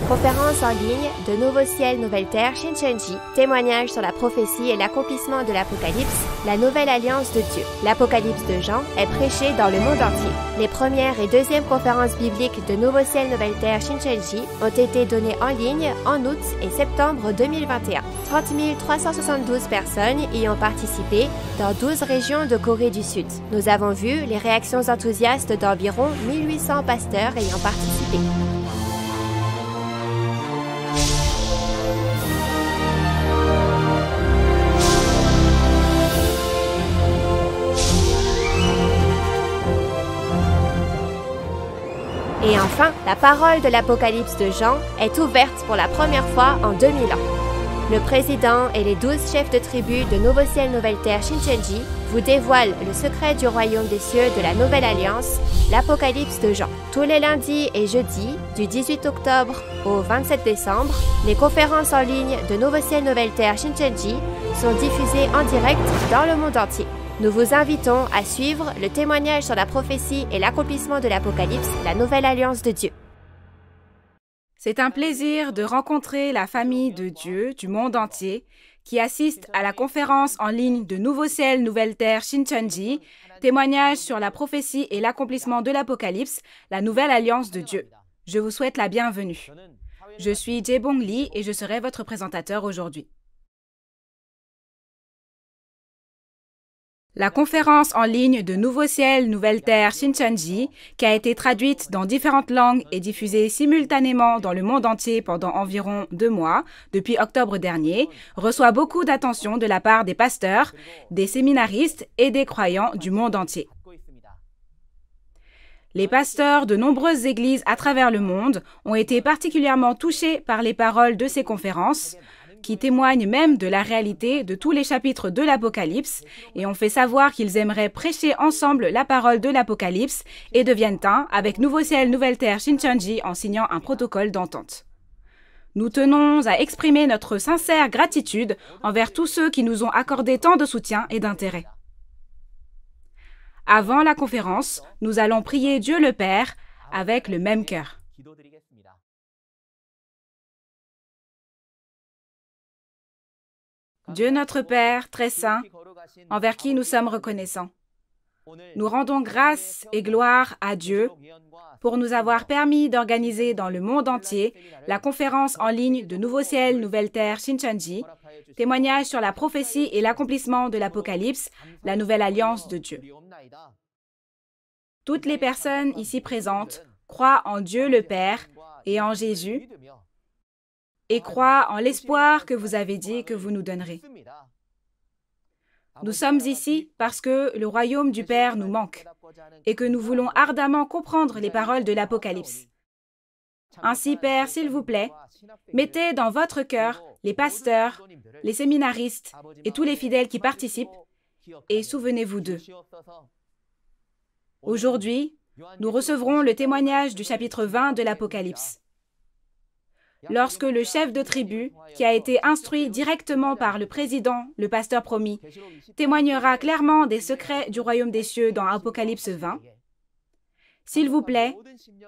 Conférence en ligne de Nouveau Ciel, Nouvelle Terre, Shincheonji, témoignage sur la prophétie et l'accomplissement de l'Apocalypse, la nouvelle alliance de Dieu. L'Apocalypse de Jean est prêché dans le monde entier. Les premières et deuxièmes conférences bibliques de Nouveau Ciel, Nouvelle Terre, Shincheonji ont été données en ligne en août et septembre 2021. 30 372 personnes y ont participé dans 12 régions de Corée du Sud. Nous avons vu les réactions enthousiastes d'environ 1800 pasteurs ayant participé. Et enfin, la parole de l'Apocalypse de Jean est ouverte pour la première fois en 2000 ans. Le président et les 12 chefs de tribu de Nouveau Ciel, Nouvelle Terre, Shincheonji vous dévoilent le secret du royaume des cieux de la Nouvelle Alliance, l'Apocalypse de Jean. Tous les lundis et jeudis, du 18 octobre au 27 décembre, les conférences en ligne de Nouveau Ciel, Nouvelle Terre, Shincheonji sont diffusées en direct dans le monde entier. Nous vous invitons à suivre le témoignage sur la prophétie et l'accomplissement de l'Apocalypse, la nouvelle alliance de Dieu. C'est un plaisir de rencontrer la famille de Dieu du monde entier qui assiste à la conférence en ligne de Nouveau Ciel, Nouvelle Terre, Shincheonji, témoignage sur la prophétie et l'accomplissement de l'Apocalypse, la nouvelle alliance de Dieu. Je vous souhaite la bienvenue. Je suis Jae-bong Lee et je serai votre présentateur aujourd'hui. La conférence en ligne de Nouveau Ciel, Nouvelle Terre, Shincheonji, qui a été traduite dans différentes langues et diffusée simultanément dans le monde entier pendant environ 2 mois, depuis octobre dernier, reçoit beaucoup d'attention de la part des pasteurs, des séminaristes et des croyants du monde entier. Les pasteurs de nombreuses églises à travers le monde ont été particulièrement touchés par les paroles de ces conférences, qui témoignent même de la réalité de tous les chapitres de l'Apocalypse et ont fait savoir qu'ils aimeraient prêcher ensemble la parole de l'Apocalypse et deviennent un avec Nouveau Ciel, Nouvelle Terre, Shincheonji en signant un protocole d'entente. Nous tenons à exprimer notre sincère gratitude envers tous ceux qui nous ont accordé tant de soutien et d'intérêt. Avant la conférence, nous allons prier Dieu le Père avec le même cœur. Dieu notre Père, très saint, envers qui nous sommes reconnaissants. Nous rendons grâce et gloire à Dieu pour nous avoir permis d'organiser dans le monde entier la conférence en ligne de Nouveau Ciel, Nouvelle Terre, Shincheonji, témoignage sur la prophétie et l'accomplissement de l'Apocalypse, la nouvelle alliance de Dieu. Toutes les personnes ici présentes croient en Dieu le Père et en Jésus, et croient en l'espoir que vous avez dit que vous nous donnerez. Nous sommes ici parce que le royaume du Père nous manque et que nous voulons ardemment comprendre les paroles de l'Apocalypse. Ainsi, Père, s'il vous plaît, mettez dans votre cœur les pasteurs, les séminaristes et tous les fidèles qui participent et souvenez-vous d'eux. Aujourd'hui, nous recevrons le témoignage du chapitre 20 de l'Apocalypse. Lorsque le chef de tribu, qui a été instruit directement par le président, le pasteur promis, témoignera clairement des secrets du royaume des cieux dans Apocalypse 20, s'il vous plaît,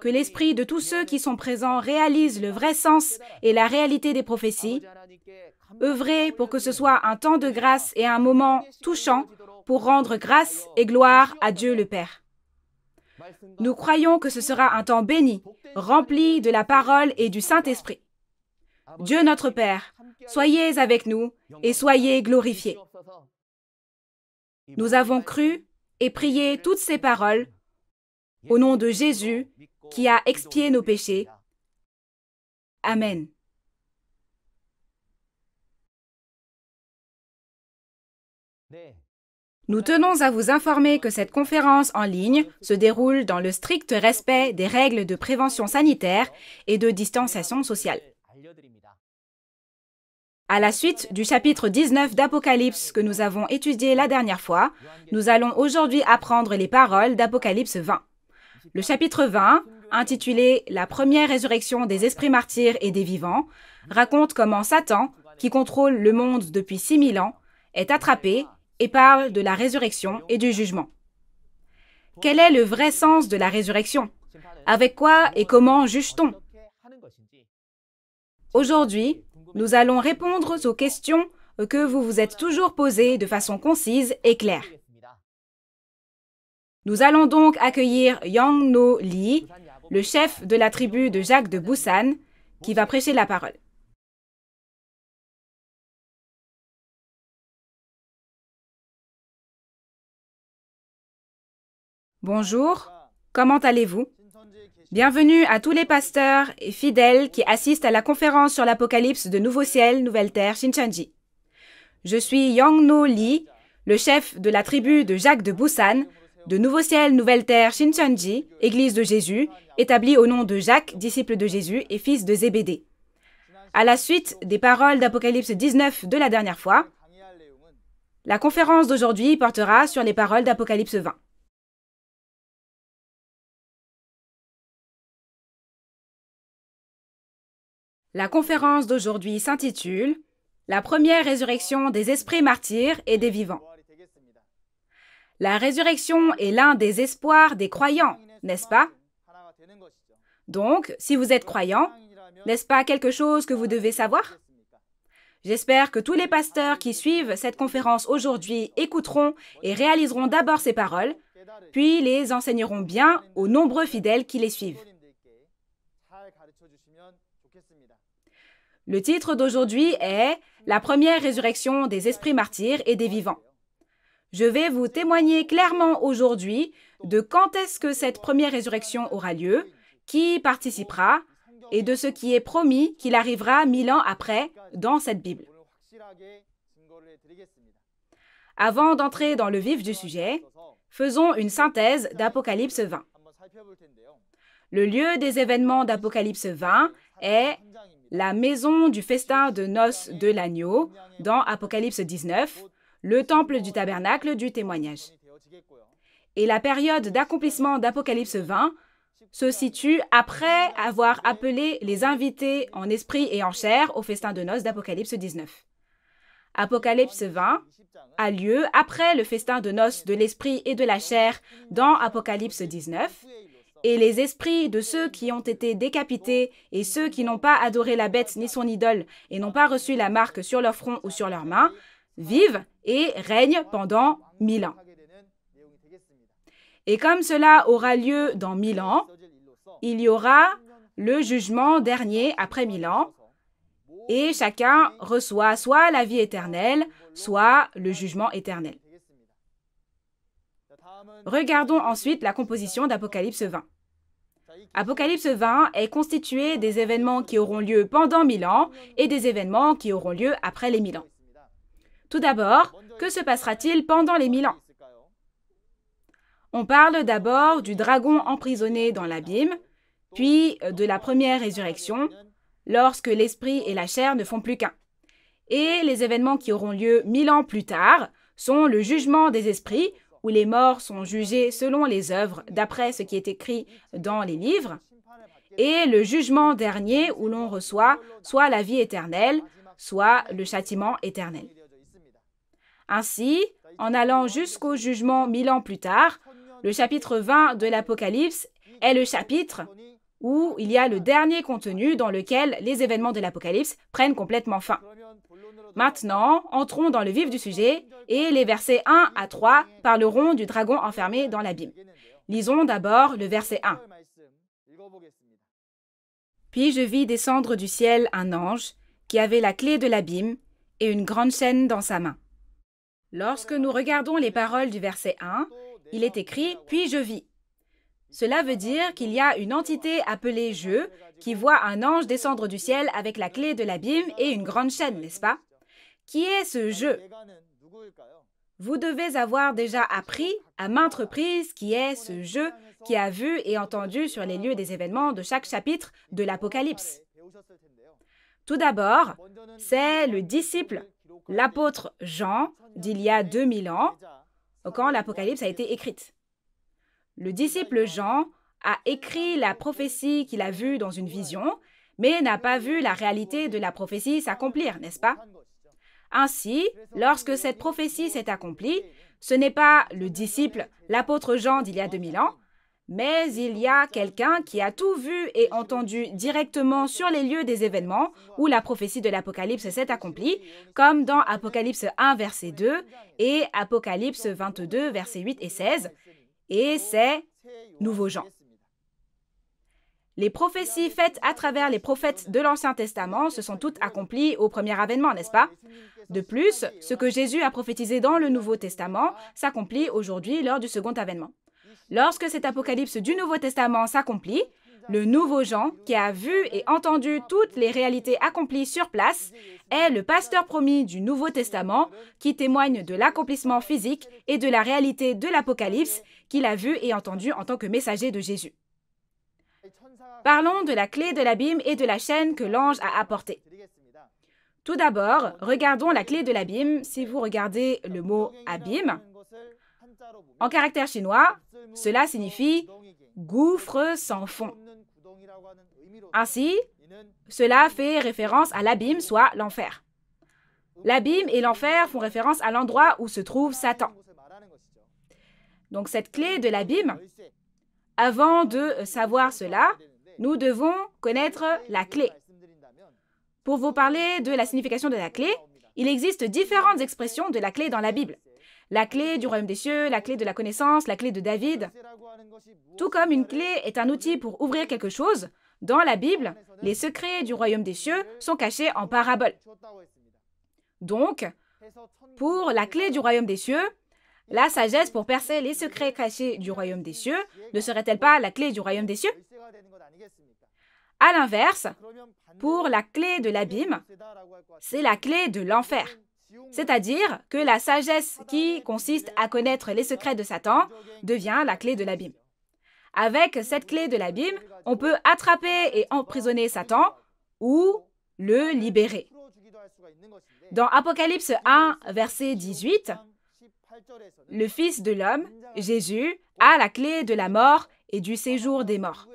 que l'esprit de tous ceux qui sont présents réalise le vrai sens et la réalité des prophéties, œuvrez pour que ce soit un temps de grâce et un moment touchant pour rendre grâce et gloire à Dieu le Père. Nous croyons que ce sera un temps béni, rempli de la parole et du Saint-Esprit. Dieu notre Père, soyez avec nous et soyez glorifiés. Nous avons cru et prié toutes ces paroles au nom de Jésus qui a expié nos péchés. Amen. Nous tenons à vous informer que cette conférence en ligne se déroule dans le strict respect des règles de prévention sanitaire et de distanciation sociale. À la suite du chapitre 19 d'Apocalypse que nous avons étudié la dernière fois, nous allons aujourd'hui apprendre les paroles d'Apocalypse 20. Le chapitre 20, intitulé « La première résurrection des esprits martyrs et des vivants », raconte comment Satan, qui contrôle le monde depuis 6000 ans, est attrapé et parle de la résurrection et du jugement. Quel est le vrai sens de la résurrection? Avec quoi et comment juge-t-on? Aujourd'hui, nous allons répondre aux questions que vous vous êtes toujours posées de façon concise et claire. Nous allons donc accueillir Yang No Lee, le chef de la tribu de Jacques de Busan, qui va prêcher la parole. Bonjour, comment allez-vous? Bienvenue à tous les pasteurs et fidèles qui assistent à la conférence sur l'Apocalypse de Nouveau Ciel, Nouvelle Terre, Shincheonji. Je suis Yang No Lee, le chef de la tribu de Jacques de Busan, de Nouveau Ciel, Nouvelle Terre, Shincheonji, Église de Jésus, établie au nom de Jacques, disciple de Jésus et fils de Zébédée. À la suite des paroles d'Apocalypse 19 de la dernière fois, la conférence d'aujourd'hui portera sur les paroles d'Apocalypse 20. La conférence d'aujourd'hui s'intitule « La première résurrection des esprits martyrs et des vivants ». La résurrection est l'un des espoirs des croyants, n'est-ce pas? Donc, si vous êtes croyant, n'est-ce pas quelque chose que vous devez savoir? J'espère que tous les pasteurs qui suivent cette conférence aujourd'hui écouteront et réaliseront d'abord ces paroles, puis les enseigneront bien aux nombreux fidèles qui les suivent. Le titre d'aujourd'hui est « La première résurrection des esprits martyrs et des vivants ». Je vais vous témoigner clairement aujourd'hui de quand est-ce que cette première résurrection aura lieu, qui y participera, et de ce qui est promis qu'il arrivera 1000 ans après dans cette Bible. Avant d'entrer dans le vif du sujet, faisons une synthèse d'Apocalypse 20. Le lieu des événements d'Apocalypse 20 est la maison du festin de noces de l'agneau dans Apocalypse 19, le temple du tabernacle du témoignage. Et la période d'accomplissement d'Apocalypse 20 se situe après avoir appelé les invités en esprit et en chair au festin de noces d'Apocalypse 19. Apocalypse 20 a lieu après le festin de noces de l'esprit et de la chair dans Apocalypse 19, et les esprits de ceux qui ont été décapités et ceux qui n'ont pas adoré la bête ni son idole et n'ont pas reçu la marque sur leur front ou sur leurs mains, vivent et règnent pendant 1000 ans. Et comme cela aura lieu dans 1000 ans, il y aura le jugement dernier après 1000 ans, et chacun reçoit soit la vie éternelle, soit le jugement éternel. Regardons ensuite la composition d'Apocalypse 20. Apocalypse 20 est constitué des événements qui auront lieu pendant 1000 ans et des événements qui auront lieu après les 1000 ans. Tout d'abord, que se passera-t-il pendant les 1000 ans? On parle d'abord du dragon emprisonné dans l'abîme, puis de la première résurrection, lorsque l'esprit et la chair ne font plus qu'un. Et les événements qui auront lieu 1000 ans plus tard sont le jugement des esprits, où les morts sont jugés selon les œuvres, d'après ce qui est écrit dans les livres, et le jugement dernier, où l'on reçoit soit la vie éternelle, soit le châtiment éternel. Ainsi, en allant jusqu'au jugement 1000 ans plus tard, le chapitre 20 de l'Apocalypse est le chapitre où il y a le dernier contenu dans lequel les événements de l'Apocalypse prennent complètement fin. Maintenant, entrons dans le vif du sujet et les versets 1 à 3 parleront du dragon enfermé dans l'abîme. Lisons d'abord le verset 1. Puis je vis descendre du ciel un ange qui avait la clé de l'abîme et une grande chaîne dans sa main. Lorsque nous regardons les paroles du verset 1, il est écrit « Puis je vis ». Cela veut dire qu'il y a une entité appelée « je » qui voit un ange descendre du ciel avec la clé de l'abîme et une grande chaîne, n'est-ce pas? Qui est ce « je » ? Vous devez avoir déjà appris à maintes reprises qui est ce « je » qui a vu et entendu sur les lieux des événements de chaque chapitre de l'Apocalypse. Tout d'abord, c'est le disciple, l'apôtre Jean, d'il y a 2000 ans, quand l'Apocalypse a été écrite. Le disciple Jean a écrit la prophétie qu'il a vue dans une vision, mais n'a pas vu la réalité de la prophétie s'accomplir, n'est-ce pas? Ainsi, lorsque cette prophétie s'est accomplie, ce n'est pas le disciple, l'apôtre Jean d'il y a 2000 ans, Mais il y a quelqu'un qui a tout vu et entendu directement sur les lieux des événements où la prophétie de l'Apocalypse s'est accomplie, comme dans Apocalypse 1, verset 2 et Apocalypse 22, versets 8 et 16, et c'est Nouveau Jean. Les prophéties faites à travers les prophètes de l'Ancien Testament se sont toutes accomplies au premier avènement, n'est-ce pas? De plus, ce que Jésus a prophétisé dans le Nouveau Testament s'accomplit aujourd'hui lors du second avènement. Lorsque cet apocalypse du Nouveau Testament s'accomplit, le nouveau Jean, qui a vu et entendu toutes les réalités accomplies sur place, est le pasteur promis du Nouveau Testament qui témoigne de l'accomplissement physique et de la réalité de l'Apocalypse qu'il a vu et entendu en tant que messager de Jésus. Parlons de la clé de l'abîme et de la chaîne que l'ange a apportée. Tout d'abord, regardons la clé de l'abîme. Si vous regardez le mot « abîme », en caractère chinois, cela signifie « gouffre sans fond ». Ainsi, cela fait référence à l'abîme, soit l'enfer. L'abîme et l'enfer font référence à l'endroit où se trouve Satan. Donc cette clé de l'abîme, avant de savoir cela, nous devons connaître la clé. Pour vous parler de la signification de la clé, il existe différentes expressions de la clé dans la Bible. La clé du royaume des cieux, la clé de la connaissance, la clé de David. Tout comme une clé est un outil pour ouvrir quelque chose, dans la Bible, les secrets du royaume des cieux sont cachés en paraboles. Donc, pour la clé du royaume des cieux, la sagesse pour percer les secrets cachés du royaume des cieux ne serait-elle pas la clé du royaume des cieux? À l'inverse, pour la clé de l'abîme, c'est la clé de l'enfer. C'est-à-dire que la sagesse qui consiste à connaître les secrets de Satan devient la clé de l'abîme. Avec cette clé de l'abîme, on peut attraper et emprisonner Satan ou le libérer. Dans Apocalypse 1, verset 18, le Fils de l'homme, Jésus, a la clé de la mort et du séjour des morts.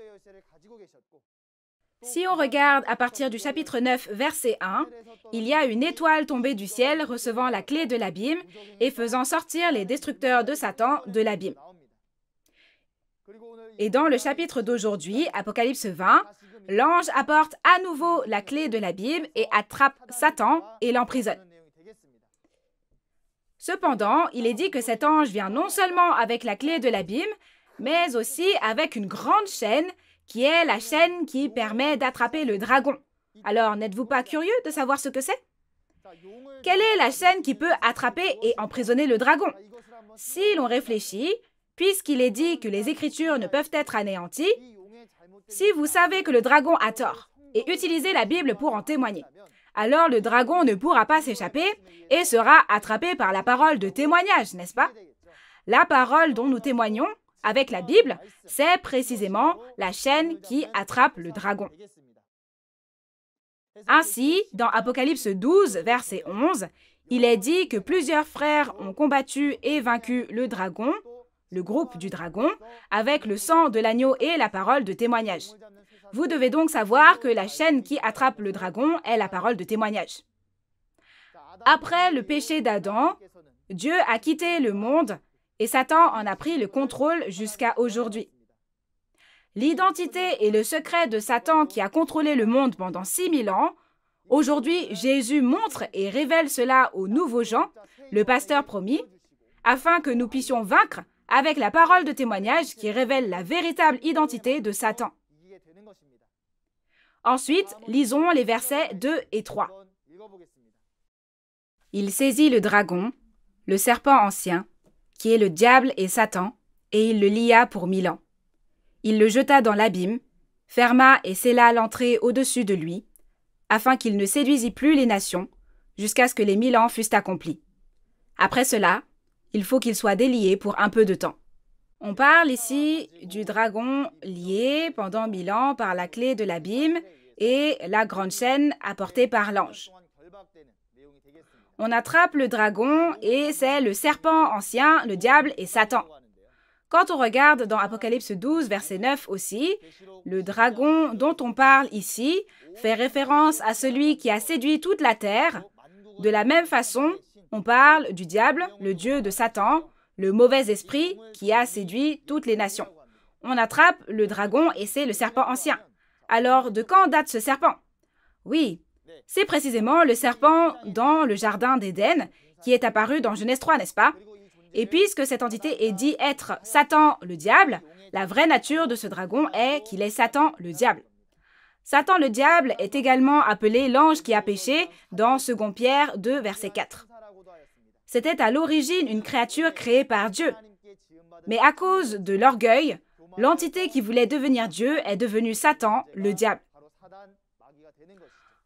Si on regarde à partir du chapitre 9, verset 1, il y a une étoile tombée du ciel recevant la clé de l'abîme et faisant sortir les destructeurs de Satan de l'abîme. Et dans le chapitre d'aujourd'hui, Apocalypse 20, l'ange apporte à nouveau la clé de l'abîme et attrape Satan et l'emprisonne. Cependant, il est dit que cet ange vient non seulement avec la clé de l'abîme, mais aussi avec une grande chaîne qui est la chaîne qui permet d'attraper le dragon. Alors, n'êtes-vous pas curieux de savoir ce que c'est? Quelle est la chaîne qui peut attraper et emprisonner le dragon? Si l'on réfléchit, puisqu'il est dit que les Écritures ne peuvent être anéanties, si vous savez que le dragon a tort et utilisez la Bible pour en témoigner, alors le dragon ne pourra pas s'échapper et sera attrapé par la parole de témoignage, n'est-ce pas? La parole dont nous témoignons avec la Bible, c'est précisément la chaîne qui attrape le dragon. Ainsi, dans Apocalypse 12, verset 11, il est dit que plusieurs frères ont combattu et vaincu le dragon, le groupe du dragon, avec le sang de l'agneau et la parole de témoignage. Vous devez donc savoir que la chaîne qui attrape le dragon est la parole de témoignage. Après le péché d'Adam, Dieu a quitté le monde et Satan en a pris le contrôle jusqu'à aujourd'hui. L'identité et le secret de Satan qui a contrôlé le monde pendant 6000 ans, aujourd'hui Jésus montre et révèle cela au nouveau Jean, le pasteur promis, afin que nous puissions vaincre avec la parole de témoignage qui révèle la véritable identité de Satan. Ensuite, lisons les versets 2 et 3. Il saisit le dragon, le serpent ancien, qui est le diable et Satan, et il le lia pour 1000 ans. Il le jeta dans l'abîme, ferma et scella l'entrée au-dessus de lui, afin qu'il ne séduisît plus les nations, jusqu'à ce que les 1000 ans fussent accomplis. Après cela, il faut qu'il soit délié pour un peu de temps. On parle ici du dragon lié pendant 1000 ans par la clé de l'abîme et la grande chaîne apportée par l'ange. On attrape le dragon et c'est le serpent ancien, le diable et Satan. Quand on regarde dans Apocalypse 12, verset 9 aussi, le dragon dont on parle ici fait référence à celui qui a séduit toute la terre. De la même façon, on parle du diable, le dieu de Satan, le mauvais esprit qui a séduit toutes les nations. On attrape le dragon et c'est le serpent ancien. Alors, de quand date ce serpent? Oui, c'est précisément le serpent dans le jardin d'Éden qui est apparu dans Genèse 3, n'est-ce pas? Et puisque cette entité est dit être Satan le diable, la vraie nature de ce dragon est qu'il est Satan le diable. Satan le diable est également appelé l'ange qui a péché dans 2 Pierre 2, verset 4. C'était à l'origine une créature créée par Dieu. Mais à cause de l'orgueil, l'entité qui voulait devenir Dieu est devenue Satan le diable.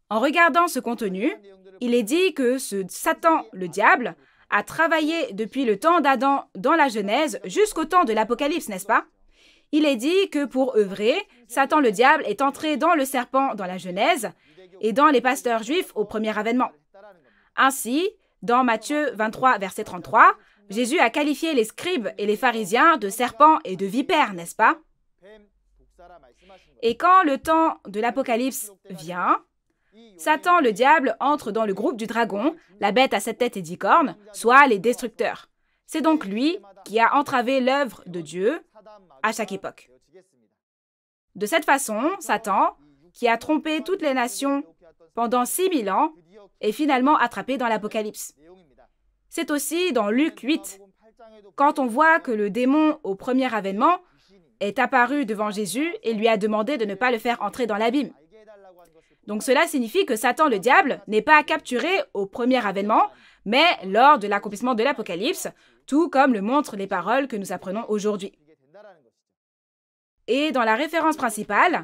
En regardant ce contenu, il est dit que ce Satan le diable a travaillé depuis le temps d'Adam dans la Genèse jusqu'au temps de l'Apocalypse, n'est-ce pas? Il est dit que pour œuvrer, Satan le diable est entré dans le serpent dans la Genèse et dans les pasteurs juifs au premier avènement. Ainsi, dans Matthieu 23, verset 33, Jésus a qualifié les scribes et les pharisiens de serpents et de vipères, n'est-ce pas? Et quand le temps de l'Apocalypse vient, Satan le diable entre dans le groupe du dragon, la bête à 7 têtes et 10 cornes, soit les destructeurs. C'est donc lui qui a entravé l'œuvre de Dieu à chaque époque. De cette façon, Satan, qui a trompé toutes les nations pendant 6000 ans, est finalement attrapé dans l'Apocalypse. C'est aussi dans Luc 8, quand on voit que le démon au premier avènement est apparu devant Jésus et lui a demandé de ne pas le faire entrer dans l'abîme. Donc cela signifie que Satan le diable n'est pas capturé au premier avènement, mais lors de l'accomplissement de l'Apocalypse, tout comme le montrent les paroles que nous apprenons aujourd'hui. Et dans la référence principale,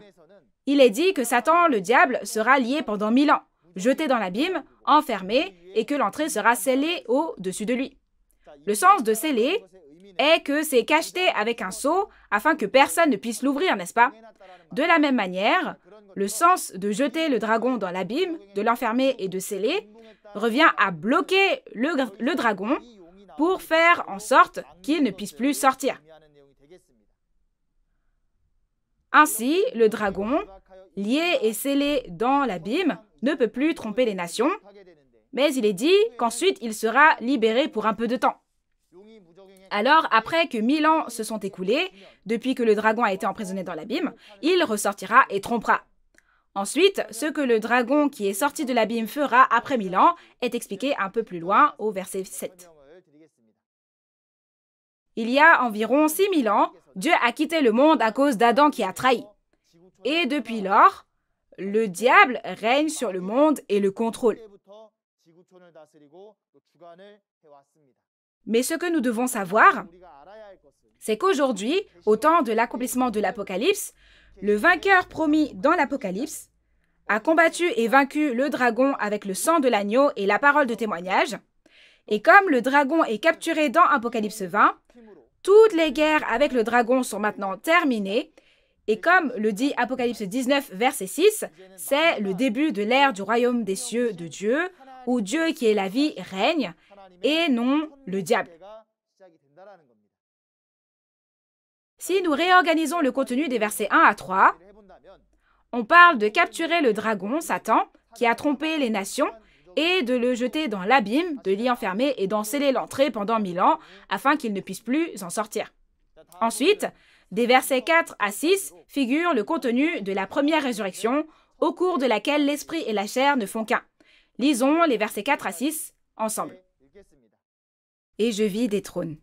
il est dit que Satan le diable sera lié pendant 1000 ans, jeté dans l'abîme, enfermé, et que l'entrée sera scellée au-dessus de lui. Le sens de sceller est que c'est cacheté avec un sceau afin que personne ne puisse l'ouvrir, n'est-ce pas? De la même manière, le sens de jeter le dragon dans l'abîme, de l'enfermer et de sceller, revient à bloquer le dragon pour faire en sorte qu'il ne puisse plus sortir. Ainsi, le dragon, lié et scellé dans l'abîme, ne peut plus tromper les nations, mais il est dit qu'ensuite il sera libéré pour un peu de temps. Alors, après que 1000 ans se sont écoulés, depuis que le dragon a été emprisonné dans l'abîme, il ressortira et trompera. Ensuite, ce que le dragon qui est sorti de l'abîme fera après 1000 ans est expliqué un peu plus loin au verset 7. Il y a environ 6000 ans, Dieu a quitté le monde à cause d'Adam qui a trahi. Et depuis lors, le diable règne sur le monde et le contrôle. Mais ce que nous devons savoir, c'est qu'aujourd'hui, au temps de l'accomplissement de l'Apocalypse, le vainqueur promis dans l'Apocalypse a combattu et vaincu le dragon avec le sang de l'agneau et la parole de témoignage. Et comme le dragon est capturé dans Apocalypse 20, toutes les guerres avec le dragon sont maintenant terminées. Et comme le dit Apocalypse 19, verset 6, c'est le début de l'ère du royaume des cieux de Dieu, où Dieu qui est la vie règne, et non le diable. Si nous réorganisons le contenu des versets 1 à 3, on parle de capturer le dragon, Satan, qui a trompé les nations, et de le jeter dans l'abîme, de l'y enfermer et d'en sceller l'entrée pendant 1000 ans, afin qu'il ne puisse plus en sortir. Ensuite, des versets 4 à 6 figurent le contenu de la première résurrection, au cours de laquelle l'esprit et la chair ne font qu'un. Lisons les versets 4 à 6 ensemble. « Et je vis des trônes,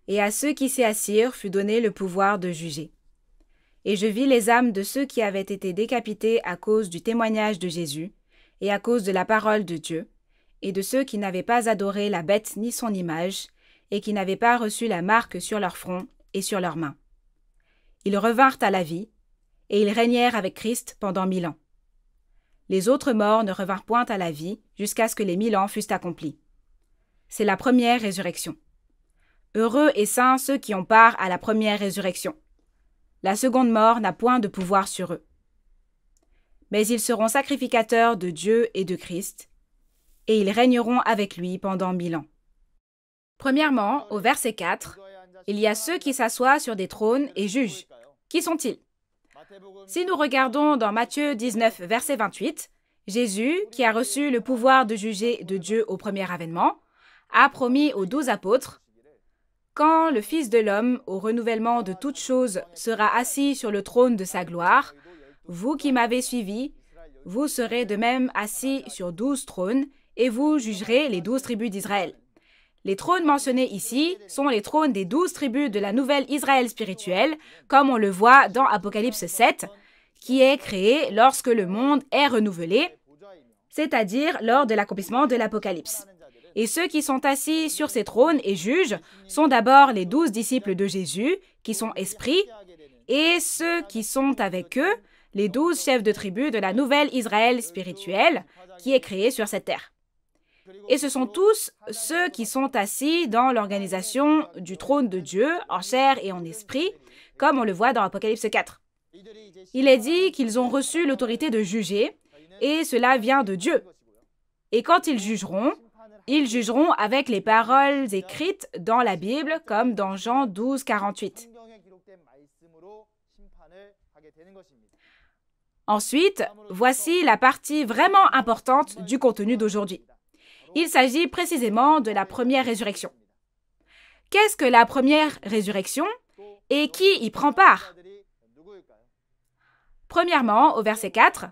et à ceux qui s'y assirent fut donné le pouvoir de juger. Et je vis les âmes de ceux qui avaient été décapités à cause du témoignage de Jésus, et à cause de la parole de Dieu, et de ceux qui n'avaient pas adoré la bête ni son image, et qui n'avaient pas reçu la marque sur leur front et sur leurs mains. Ils revinrent à la vie, et ils régnèrent avec Christ pendant 1000 ans. Les autres morts ne revinrent point à la vie jusqu'à ce que les 1000 ans fussent accomplis. C'est la première résurrection. Heureux et saints ceux qui ont part à la première résurrection. La seconde mort n'a point de pouvoir sur eux. Mais ils seront sacrificateurs de Dieu et de Christ, et ils régneront avec lui pendant 1000 ans. Premièrement, au verset 4, il y a ceux qui s'assoient sur des trônes et jugent. Qui sont-ils? Si nous regardons dans Matthieu 19, verset 28, Jésus, qui a reçu le pouvoir de juger de Dieu au premier avènement, a promis aux 12 apôtres: « Quand le Fils de l'homme, au renouvellement de toutes choses, sera assis sur le trône de sa gloire, vous qui m'avez suivi, vous serez de même assis sur 12 trônes et vous jugerez les 12 tribus d'Israël. Les trônes mentionnés ici sont les trônes des 12 tribus de la nouvelle Israël spirituelle, comme on le voit dans Apocalypse 7, qui est créé lorsque le monde est renouvelé, c'est-à-dire lors de l'accomplissement de l'Apocalypse. Et ceux qui sont assis sur ces trônes et jugent sont d'abord les 12 disciples de Jésus, qui sont esprits, et ceux qui sont avec eux, les 12 chefs de tribu de la nouvelle Israël spirituelle, qui est créée sur cette terre. Et ce sont tous ceux qui sont assis dans l'organisation du trône de Dieu, en chair et en esprit, comme on le voit dans Apocalypse 4. Il est dit qu'ils ont reçu l'autorité de juger, et cela vient de Dieu. Et quand ils jugeront avec les paroles écrites dans la Bible, comme dans Jean 12, 48. Ensuite, voici la partie vraiment importante du contenu d'aujourd'hui. Il s'agit précisément de la première résurrection. Qu'est-ce que la première résurrection et qui y prend part? Premièrement, au verset 4,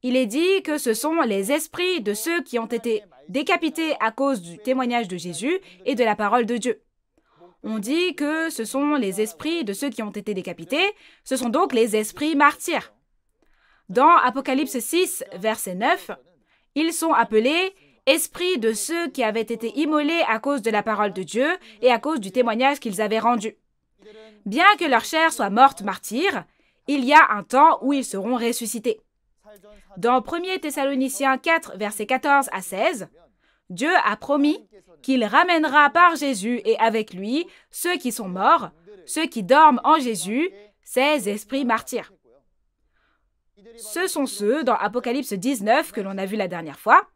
il est dit que ce sont les esprits de ceux qui ont été décapités à cause du témoignage de Jésus et de la parole de Dieu. On dit que ce sont les esprits de ceux qui ont été décapités, ce sont donc les esprits martyrs. Dans Apocalypse 6, verset 9, ils sont appelés esprits de ceux qui avaient été immolés à cause de la parole de Dieu et à cause du témoignage qu'ils avaient rendu. Bien que leur chair soit morte martyre, il y a un temps où ils seront ressuscités. Dans 1 Thessaloniciens 4, versets 14 à 16, Dieu a promis qu'il ramènera par Jésus et avec lui ceux qui sont morts, ceux qui dorment en Jésus, ces esprits martyrs. Ce sont ceux dans Apocalypse 19 que l'on a vu la dernière fois,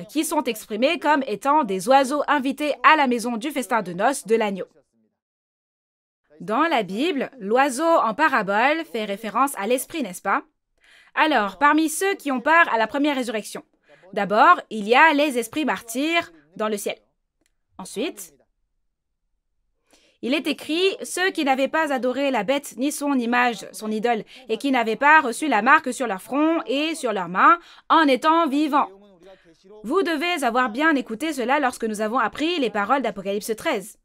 qui sont exprimés comme étant des oiseaux invités à la maison du festin de noces de l'agneau. Dans la Bible, l'oiseau en parabole fait référence à l'esprit, n'est-ce pas? Alors, parmi ceux qui ont part à la première résurrection, d'abord, il y a les esprits martyrs dans le ciel. Ensuite, il est écrit « Ceux qui n'avaient pas adoré la bête ni son image, son idole, et qui n'avaient pas reçu la marque sur leur front et sur leurs mains, en étant vivants. » Vous devez avoir bien écouté cela lorsque nous avons appris les paroles d'Apocalypse 13.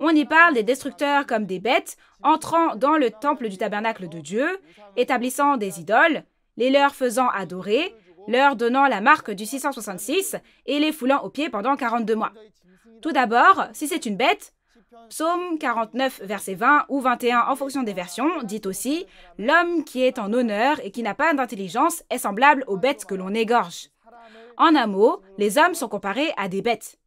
On y parle des destructeurs comme des bêtes, entrant dans le temple du tabernacle de Dieu, établissant des idoles, les leur faisant adorer, leur donnant la marque du 666 et les foulant aux pieds pendant 42 mois. Tout d'abord, si c'est une bête, Psaume 49, verset 20 ou 21 en fonction des versions, dit aussi « L'homme qui est en honneur et qui n'a pas d'intelligence est semblable aux bêtes que l'on égorge. » En un mot, les hommes sont comparés à des bêtes.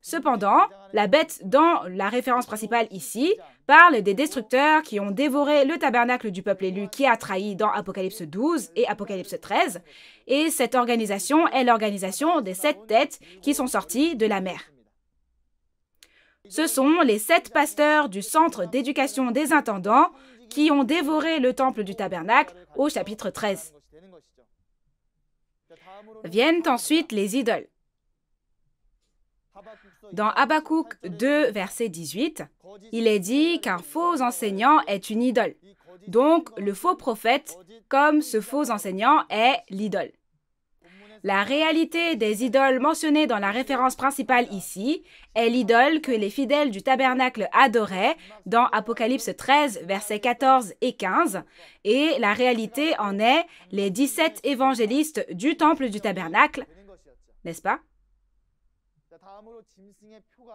Cependant, la bête dans la référence principale ici parle des destructeurs qui ont dévoré le tabernacle du peuple élu qui a trahi dans Apocalypse 12 et Apocalypse 13, et cette organisation est l'organisation des 7 têtes qui sont sorties de la mer. Ce sont les 7 pasteurs du centre d'éducation des intendants qui ont dévoré le temple du tabernacle au chapitre 13. Viennent ensuite les idoles. Dans Habakkuk 2, verset 18, il est dit qu'un faux enseignant est une idole. Donc, le faux prophète, comme ce faux enseignant, est l'idole. La réalité des idoles mentionnées dans la référence principale ici est l'idole que les fidèles du tabernacle adoraient dans Apocalypse 13, versets 14 et 15, et la réalité en est les 17 évangélistes du temple du tabernacle, n'est-ce pas?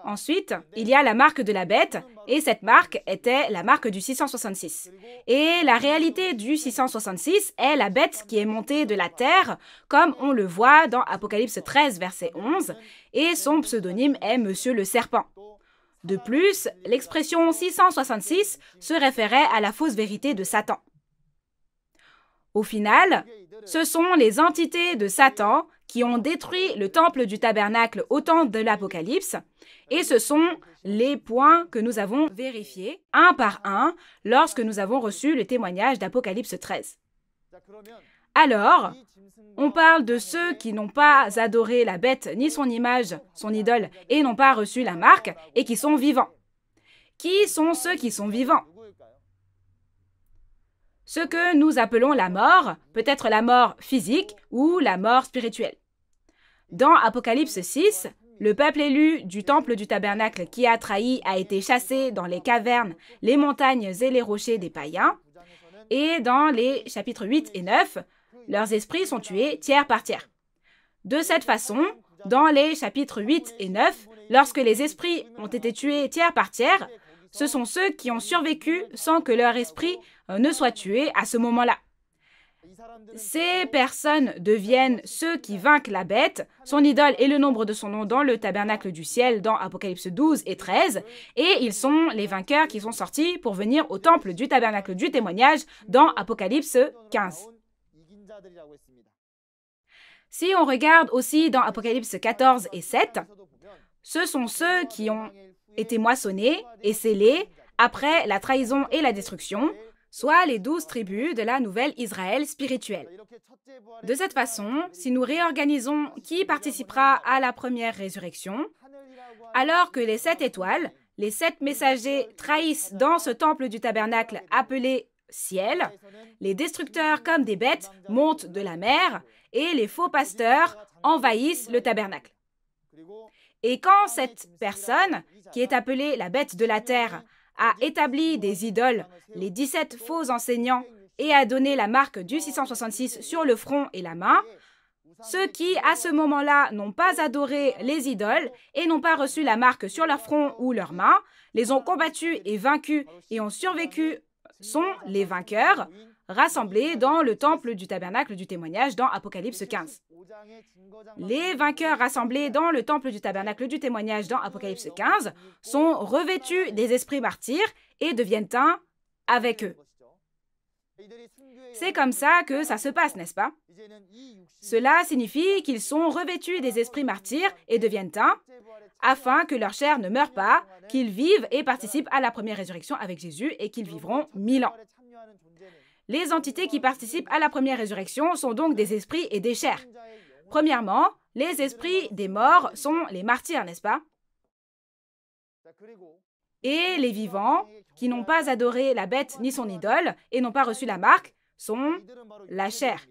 Ensuite, il y a la marque de la bête, et cette marque était la marque du 666. Et la réalité du 666 est la bête qui est montée de la terre, comme on le voit dans Apocalypse 13, verset 11, et son pseudonyme est Monsieur le Serpent. De plus, l'expression 666 se référait à la fausse vérité de Satan. Au final, ce sont les entités de Satan qui ont détruit le temple du tabernacle au temps de l'Apocalypse, et ce sont les points que nous avons vérifiés, un par un, lorsque nous avons reçu le témoignage d'Apocalypse 13. Alors, on parle de ceux qui n'ont pas adoré la bête ni son image, son idole, et n'ont pas reçu la marque, et qui sont vivants. Qui sont ceux qui sont vivants? Ce que nous appelons la mort, peut-être la mort physique ou la mort spirituelle. Dans Apocalypse 6, le peuple élu du temple du tabernacle qui a trahi a été chassé dans les cavernes, les montagnes et les rochers des païens. Et dans les chapitres 8 et 9, leurs esprits sont tués tiers par tiers. De cette façon, dans les chapitres 8 et 9, lorsque les esprits ont été tués tiers par tiers, ce sont ceux qui ont survécu sans que leur esprit ne soit tué à ce moment-là. Ces personnes deviennent ceux qui vainquent la bête, son idole et le nombre de son nom dans le tabernacle du ciel dans Apocalypse 12 et 13, et ils sont les vainqueurs qui sont sortis pour venir au temple du tabernacle du témoignage dans Apocalypse 15. Si on regarde aussi dans Apocalypse 14 et 7, ce sont ceux qui ont été moissonnés et scellés après la trahison et la destruction, soit les 12 tribus de la nouvelle Israël spirituelle. De cette façon, si nous réorganisons qui participera à la première résurrection, alors que les 7 étoiles, les 7 messagers trahissent dans ce temple du tabernacle appelé ciel, les destructeurs comme des bêtes montent de la mer et les faux pasteurs envahissent le tabernacle. Et quand cette personne, qui est appelée la bête de la terre, a établi des idoles, les 17 faux enseignants, et a donné la marque du 666 sur le front et la main, ceux qui, à ce moment-là, n'ont pas adoré les idoles et n'ont pas reçu la marque sur leur front ou leur main, les ont combattus et vaincus et ont survécu, sont les vainqueurs, rassemblés dans le temple du tabernacle du témoignage dans Apocalypse 15. Les vainqueurs rassemblés dans le temple du tabernacle du témoignage dans Apocalypse 15 sont revêtus des esprits martyrs et deviennent un avec eux. C'est comme ça que ça se passe, n'est-ce pas? Cela signifie qu'ils sont revêtus des esprits martyrs et deviennent un, afin que leur chair ne meure pas, qu'ils vivent et participent à la première résurrection avec Jésus et qu'ils vivront 1000 ans. Les entités qui participent à la première résurrection sont donc des esprits et des chairs. Premièrement, les esprits des morts sont les martyrs, n'est-ce pas? Et les vivants, qui n'ont pas adoré la bête ni son idole et n'ont pas reçu la marque, sont la chair.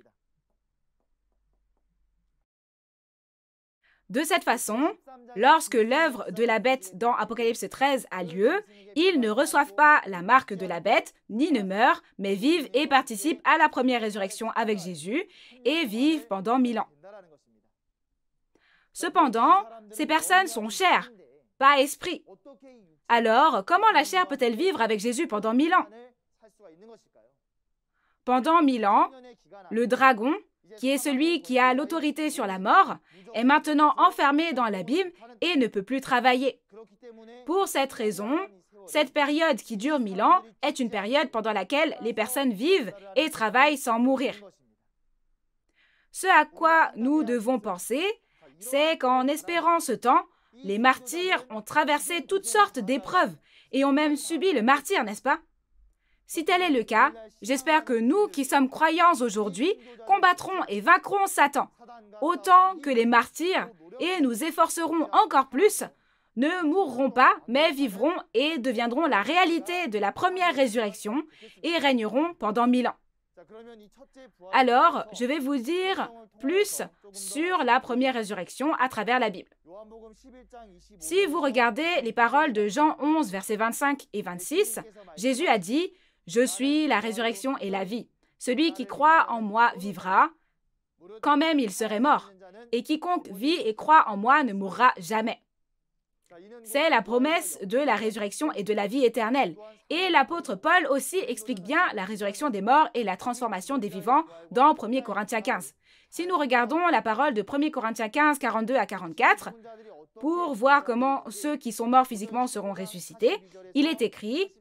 De cette façon, lorsque l'œuvre de la bête dans Apocalypse 13 a lieu, ils ne reçoivent pas la marque de la bête, ni ne meurent, mais vivent et participent à la première résurrection avec Jésus et vivent pendant 1000 ans. Cependant, ces personnes sont chairs, pas esprits. Alors, comment la chair peut-elle vivre avec Jésus pendant 1000 ans? Pendant 1000 ans, le dragon, qui est celui qui a l'autorité sur la mort, est maintenant enfermé dans l'abîme et ne peut plus travailler. Pour cette raison, cette période qui dure 1000 ans est une période pendant laquelle les personnes vivent et travaillent sans mourir. Ce à quoi nous devons penser, c'est qu'en espérant ce temps, les martyrs ont traversé toutes sortes d'épreuves et ont même subi le martyre, n'est-ce pas? Si tel est le cas, j'espère que nous qui sommes croyants aujourd'hui combattrons et vaincrons Satan, autant que les martyrs, et nous efforcerons encore plus, ne mourront pas, mais vivront et deviendront la réalité de la première résurrection et régneront pendant 1000 ans. Alors, je vais vous dire plus sur la première résurrection à travers la Bible. Si vous regardez les paroles de Jean 11, versets 25 et 26, Jésus a dit « Je suis la résurrection et la vie. Celui qui croit en moi vivra, quand même il serait mort. Et quiconque vit et croit en moi ne mourra jamais. » C'est la promesse de la résurrection et de la vie éternelle. Et l'apôtre Paul aussi explique bien la résurrection des morts et la transformation des vivants dans 1 Corinthiens 15. Si nous regardons la parole de 1 Corinthiens 15, 42 à 44, pour voir comment ceux qui sont morts physiquement seront ressuscités, il est écrit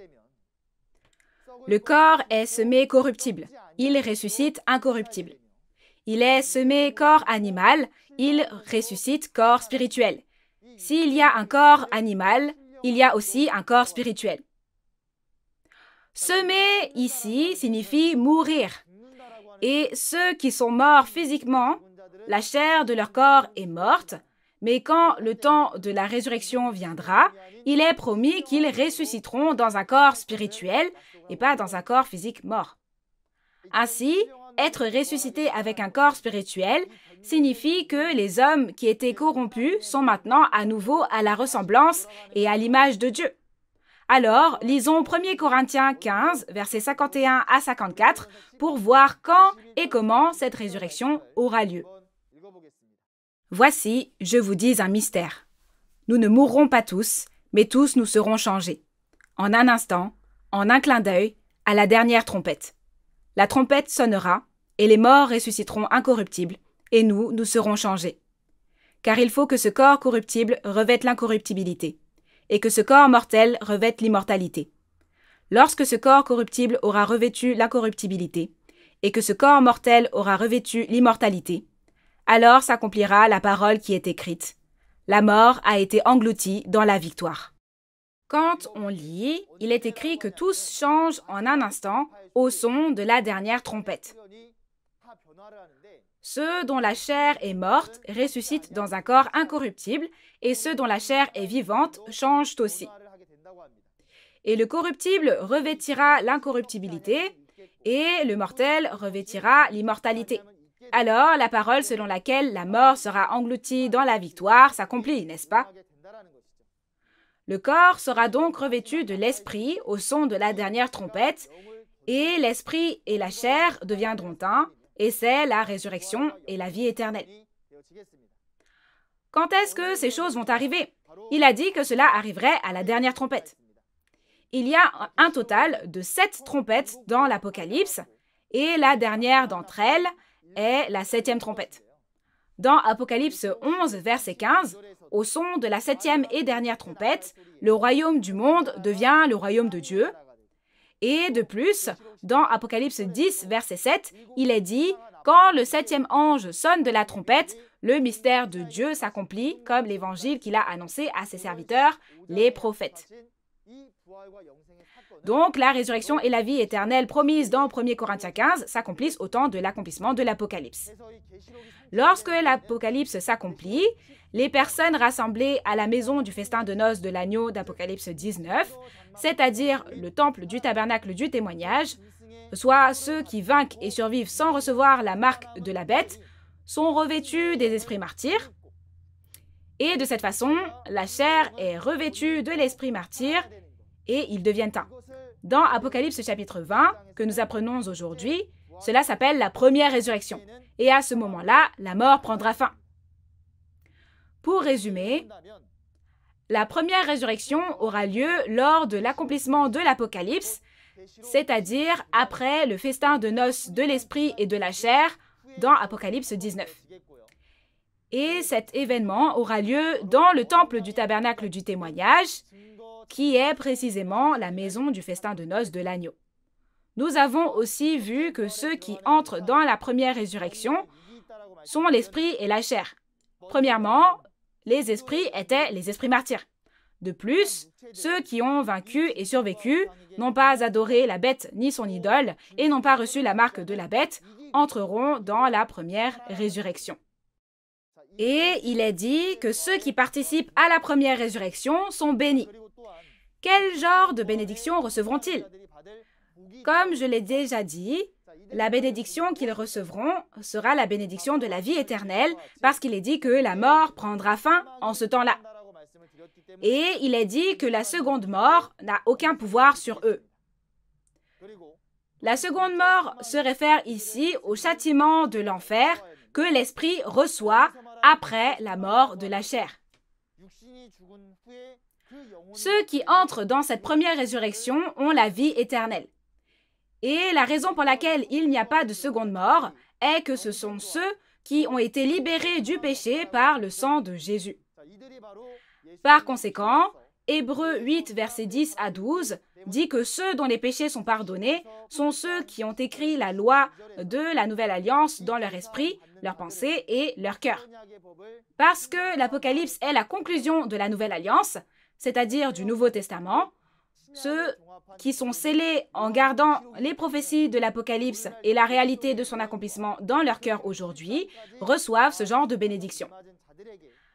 « Le corps est semé corruptible, il ressuscite incorruptible. Il est semé corps animal, il ressuscite corps spirituel. S'il y a un corps animal, il y a aussi un corps spirituel. » Semer ici signifie mourir. Et ceux qui sont morts physiquement, la chair de leur corps est morte, mais quand le temps de la résurrection viendra, il est promis qu'ils ressusciteront dans un corps spirituel et pas dans un corps physique mort. Ainsi, être ressuscité avec un corps spirituel signifie que les hommes qui étaient corrompus sont maintenant à nouveau à la ressemblance et à l'image de Dieu. Alors, lisons 1 Corinthiens 15, versets 51 à 54, pour voir quand et comment cette résurrection aura lieu. Voici, je vous dis un mystère. Nous ne mourrons pas tous, mais tous nous serons changés. En un instant, en un clin d'œil, à la dernière trompette. La trompette sonnera, et les morts ressusciteront incorruptibles, et nous serons changés. Car il faut que ce corps corruptible revête l'incorruptibilité, et que ce corps mortel revête l'immortalité. Lorsque ce corps corruptible aura revêtu l'incorruptibilité, et que ce corps mortel aura revêtu l'immortalité, alors s'accomplira la parole qui est écrite. La mort a été engloutie dans la victoire. Quand on lit, il est écrit que tous changent en un instant au son de la dernière trompette. Ceux dont la chair est morte ressuscitent dans un corps incorruptible et ceux dont la chair est vivante changent aussi. Et le corruptible revêtira l'incorruptibilité et le mortel revêtira l'immortalité. Alors, la parole selon laquelle la mort sera engloutie dans la victoire s'accomplit, n'est-ce pas? Le corps sera donc revêtu de l'esprit au son de la dernière trompette, et l'esprit et la chair deviendront un, et c'est la résurrection et la vie éternelle. Quand est-ce que ces choses vont arriver? Il a dit que cela arriverait à la dernière trompette. Il y a un total de 7 trompettes dans l'Apocalypse, et la dernière d'entre elles est la 7e trompette. Dans Apocalypse 11, verset 15, au son de la 7e et dernière trompette, le royaume du monde devient le royaume de Dieu. Et de plus, dans Apocalypse 10, verset 7, il est dit « Quand le 7e ange sonne de la trompette, le mystère de Dieu s'accomplit comme l'évangile qu'il a annoncé à ses serviteurs, les prophètes. » Donc, la résurrection et la vie éternelle promise dans 1 Corinthiens 15 s'accomplissent au temps de l'accomplissement de l'Apocalypse. Lorsque l'Apocalypse s'accomplit, les personnes rassemblées à la maison du festin de noces de l'agneau d'Apocalypse 19, c'est-à-dire le temple du tabernacle du témoignage, soit ceux qui vainquent et survivent sans recevoir la marque de la bête, sont revêtus des esprits martyrs. Et de cette façon, la chair est revêtue de l'esprit martyr et ils deviennent un. Dans Apocalypse chapitre 20, que nous apprenons aujourd'hui, cela s'appelle la première résurrection. Et à ce moment-là, la mort prendra fin. Pour résumer, la première résurrection aura lieu lors de l'accomplissement de l'Apocalypse, c'est-à-dire après le festin de noces de l'esprit et de la chair dans Apocalypse 19. Et cet événement aura lieu dans le temple du tabernacle du témoignage, qui est précisément la maison du festin de noces de l'agneau. Nous avons aussi vu que ceux qui entrent dans la première résurrection sont l'esprit et la chair. Premièrement, les esprits étaient les esprits martyrs. De plus, ceux qui ont vaincu et survécu, n'ont pas adoré la bête ni son idole et n'ont pas reçu la marque de la bête, entreront dans la première résurrection. Et il est dit que ceux qui participent à la première résurrection sont bénis. Quel genre de bénédiction recevront-ils? Comme je l'ai déjà dit, la bénédiction qu'ils recevront sera la bénédiction de la vie éternelle, parce qu'il est dit que la mort prendra fin en ce temps-là. Et il est dit que la seconde mort n'a aucun pouvoir sur eux. La seconde mort se réfère ici au châtiment de l'enfer que l'esprit reçoit après la mort de la chair. Ceux qui entrent dans cette première résurrection ont la vie éternelle. Et la raison pour laquelle il n'y a pas de seconde mort est que ce sont ceux qui ont été libérés du péché par le sang de Jésus. Par conséquent, Hébreux 8, versets 10 à 12, dit que ceux dont les péchés sont pardonnés sont ceux qui ont écrit la loi de la nouvelle alliance dans leur esprit, leurs pensées et leur cœur. Parce que l'Apocalypse est la conclusion de la nouvelle alliance, c'est-à-dire du Nouveau Testament, Ceux qui sont scellés en gardant les prophéties de l'Apocalypse et la réalité de son accomplissement dans leur cœur aujourd'hui reçoivent ce genre de bénédiction.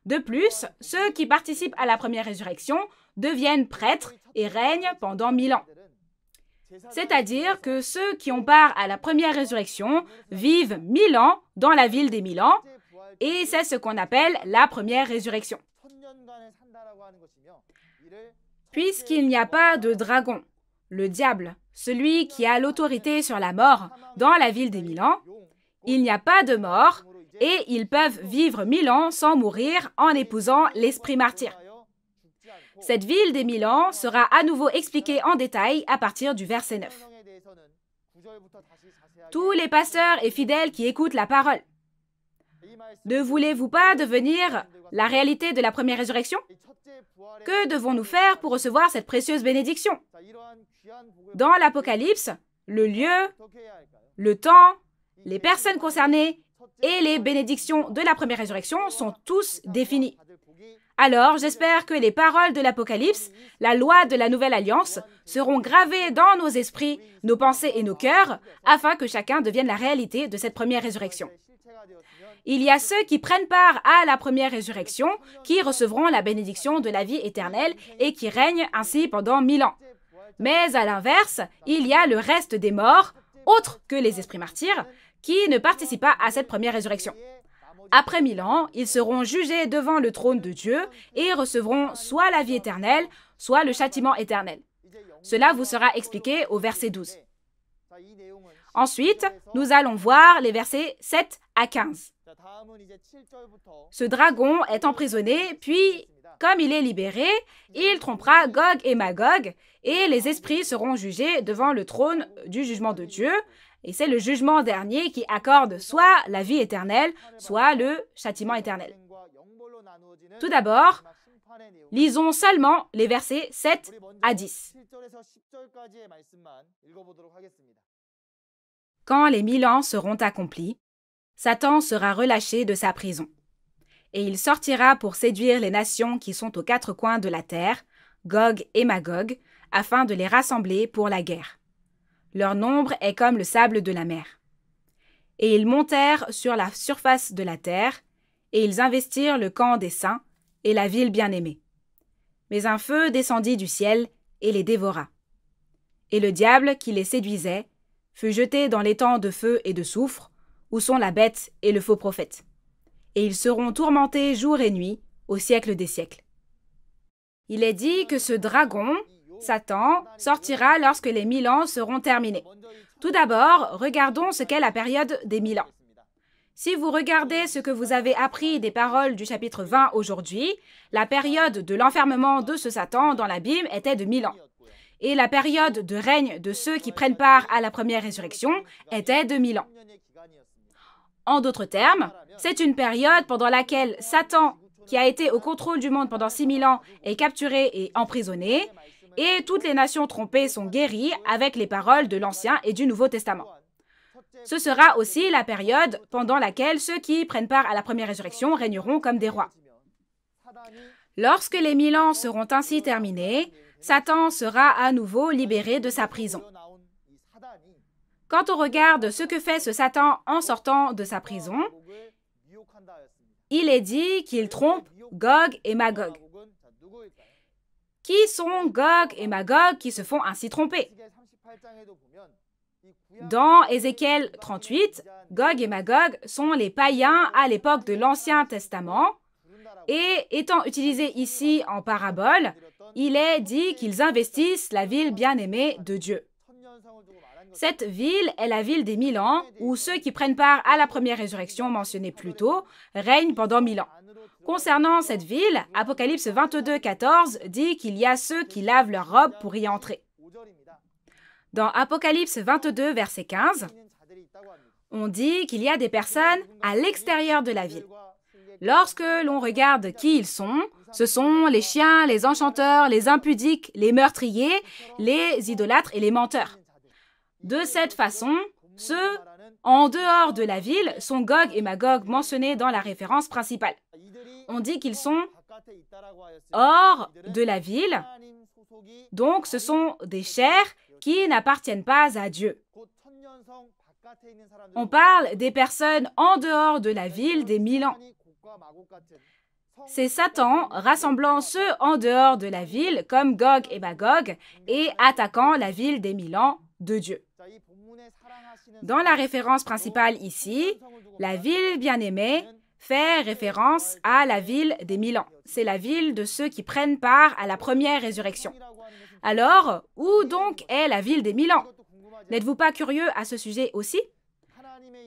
De plus, ceux qui participent à la première résurrection deviennent prêtres et règnent pendant 1000 ans. C'est-à-dire que ceux qui ont part à la première résurrection vivent 1000 ans dans la ville des 1000 ans, et c'est ce qu'on appelle la première résurrection. Puisqu'il n'y a pas de dragon, le diable, celui qui a l'autorité sur la mort dans la ville des 1000 ans, il n'y a pas de mort et ils peuvent vivre 1000 ans sans mourir en épousant l'esprit martyr. Cette ville des 1000 ans sera à nouveau expliquée en détail à partir du verset 9. Tous les pasteurs et fidèles qui écoutent la parole, ne voulez-vous pas devenir la réalité de la première résurrection? Que devons-nous faire pour recevoir cette précieuse bénédiction? Dans l'Apocalypse, le lieu, le temps, les personnes concernées et les bénédictions de la première résurrection sont tous définis. Alors, j'espère que les paroles de l'Apocalypse, la loi de la Nouvelle Alliance, seront gravées dans nos esprits, nos pensées et nos cœurs, afin que chacun devienne la réalité de cette première résurrection. Il y a ceux qui prennent part à la première résurrection, qui recevront la bénédiction de la vie éternelle et qui règnent ainsi pendant 1000 ans. Mais à l'inverse, il y a le reste des morts, autres que les esprits martyrs, qui ne participent pas à cette première résurrection. Après 1000 ans, ils seront jugés devant le trône de Dieu et recevront soit la vie éternelle, soit le châtiment éternel. Cela vous sera expliqué au verset 12. Ensuite, nous allons voir les versets 7 à 15. Ce dragon est emprisonné, puis, comme il est libéré, il trompera Gog et Magog, et les esprits seront jugés devant le trône du jugement de Dieu, et c'est le jugement dernier qui accorde soit la vie éternelle, soit le châtiment éternel. Tout d'abord, lisons seulement les versets 7 à 10. Quand les 1000 ans seront accomplis, Satan sera relâché de sa prison, et il sortira pour séduire les nations qui sont aux quatre coins de la terre, Gog et Magog, afin de les rassembler pour la guerre. Leur nombre est comme le sable de la mer. Et ils montèrent sur la surface de la terre, et ils investirent le camp des saints et la ville bien-aimée. Mais un feu descendit du ciel et les dévora. Et le diable qui les séduisait fut jeté dans l'étang de feu et de soufre, où sont la bête et le faux prophète. Et ils seront tourmentés jour et nuit, au siècle des siècles. Il est dit que ce dragon, Satan, sortira lorsque les 1000 ans seront terminés. Tout d'abord, regardons ce qu'est la période des 1000 ans. Si vous regardez ce que vous avez appris des paroles du chapitre 20 aujourd'hui, la période de l'enfermement de ce Satan dans l'abîme était de 1000 ans. Et la période de règne de ceux qui prennent part à la première résurrection était de 1000 ans. En d'autres termes, c'est une période pendant laquelle Satan, qui a été au contrôle du monde pendant 6000 ans, est capturé et emprisonné, et toutes les nations trompées sont guéries avec les paroles de l'Ancien et du Nouveau Testament. Ce sera aussi la période pendant laquelle ceux qui prennent part à la première résurrection régneront comme des rois. Lorsque les 1000 ans seront ainsi terminés, Satan sera à nouveau libéré de sa prison. Quand on regarde ce que fait ce Satan en sortant de sa prison, il est dit qu'il trompe Gog et Magog. Qui sont Gog et Magog qui se font ainsi tromper? Dans Ézéchiel 38, Gog et Magog sont les païens à l'époque de l'Ancien Testament et étant utilisés ici en parabole, il est dit qu'ils investissent la ville bien-aimée de Dieu. Cette ville est la ville des 1000 ans où ceux qui prennent part à la première résurrection mentionnée plus tôt règnent pendant 1000 ans. Concernant cette ville, Apocalypse 22, 14 dit qu'il y a ceux qui lavent leurs robes pour y entrer. Dans Apocalypse 22, verset 15, on dit qu'il y a des personnes à l'extérieur de la ville. Lorsque l'on regarde qui ils sont, ce sont les chiens, les enchanteurs, les impudiques, les meurtriers, les idolâtres et les menteurs. De cette façon, ceux en dehors de la ville sont Gog et Magog mentionnés dans la référence principale. On dit qu'ils sont hors de la ville Donc, ce sont des chairs qui n'appartiennent pas à Dieu. On parle des personnes en dehors de la ville des 1000 ans. C'est Satan rassemblant ceux en dehors de la ville, comme Gog et Magog, et attaquant la ville des 1000 ans de Dieu. Dans la référence principale ici, la ville bien-aimée fait référence à la ville des 1000 ans. C'est la ville de ceux qui prennent part à la première résurrection. Alors, où donc est la ville des 1000 ans? N'êtes-vous pas curieux à ce sujet aussi?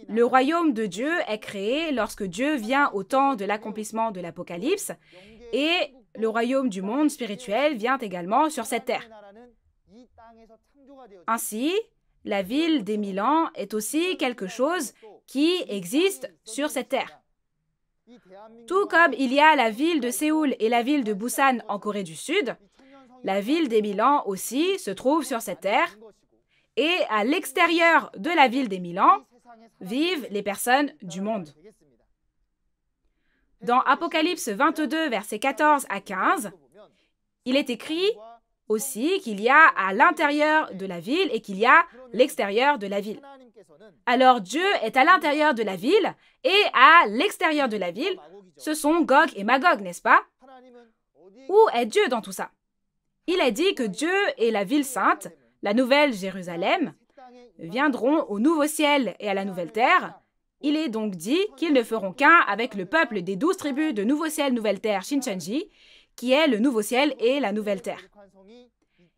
Le royaume de Dieu est créé lorsque Dieu vient au temps de l'accomplissement de l'Apocalypse et le royaume du monde spirituel vient également sur cette terre. Ainsi, la ville des 1000 ans est aussi quelque chose qui existe sur cette terre. Tout comme il y a la ville de Séoul et la ville de Busan en Corée du Sud, la ville des 1000 ans aussi se trouve sur cette terre et à l'extérieur de la ville des 1000 ans vivent les personnes du monde. Dans Apocalypse 22, versets 14 à 15, il est écrit aussi qu'il y a à l'intérieur de la ville et qu'il y a l'extérieur de la ville. Alors Dieu est à l'intérieur de la ville et à l'extérieur de la ville, ce sont Gog et Magog, n'est-ce pas? Où est Dieu dans tout ça? Il est dit que Dieu et la ville sainte, la nouvelle Jérusalem, viendront au nouveau ciel et à la nouvelle terre. Il est donc dit qu'ils ne feront qu'un avec le peuple des 12 tribus de nouveau ciel, nouvelle terre, Shincheonji, qui est le nouveau ciel et la nouvelle terre.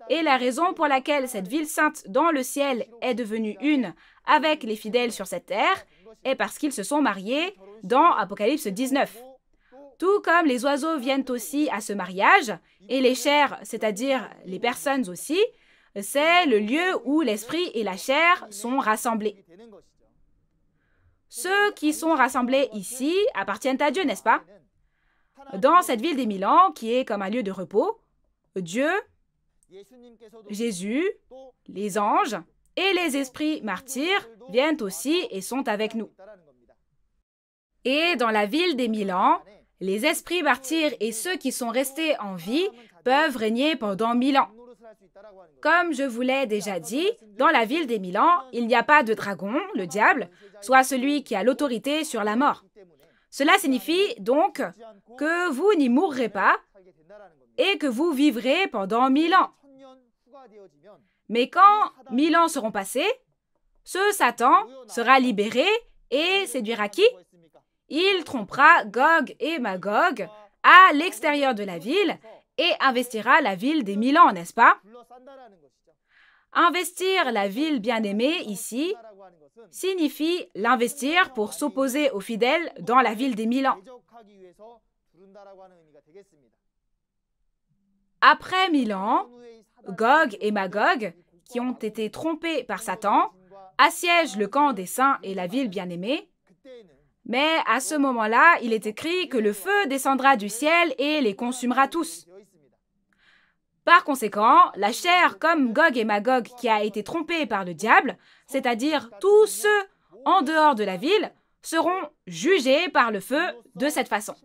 Et la raison pour laquelle cette ville sainte dans le ciel est devenue une avec les fidèles sur cette terre est parce qu'ils se sont mariés dans Apocalypse 19. Tout comme les oiseaux viennent aussi à ce mariage, et les chairs, c'est-à-dire les personnes aussi, c'est le lieu où l'esprit et la chair sont rassemblés. Ceux qui sont rassemblés ici appartiennent à Dieu, n'est-ce pas? Dans cette ville des 1000 ans, qui est comme un lieu de repos, Dieu, Jésus, les anges et les esprits martyrs viennent aussi et sont avec nous. Et dans la ville des 1000 ans, les esprits martyrs et ceux qui sont restés en vie peuvent régner pendant 1000 ans. Comme je vous l'ai déjà dit, dans la ville des 1000 ans, il n'y a pas de dragon, le diable, soit celui qui a l'autorité sur la mort. Cela signifie donc que vous n'y mourrez pas et que vous vivrez pendant 1000 ans. Mais quand 1000 ans seront passés, ce Satan sera libéré et séduira qui? Il trompera Gog et Magog à l'extérieur de la ville et investira la ville des 1000 ans, n'est-ce pas? Investir la ville bien-aimée ici signifie l'investir pour s'opposer aux fidèles dans la ville des 1000 ans. Après 1000 ans, Gog et Magog, qui ont été trompés par Satan, assiègent le camp des saints et la ville bien-aimée. Mais à ce moment-là, il est écrit que le feu descendra du ciel et les consumera tous. Par conséquent, la chair comme Gog et Magog qui a été trompée par le diable, c'est-à-dire tous ceux en dehors de la ville, seront jugés par le feu de cette façon.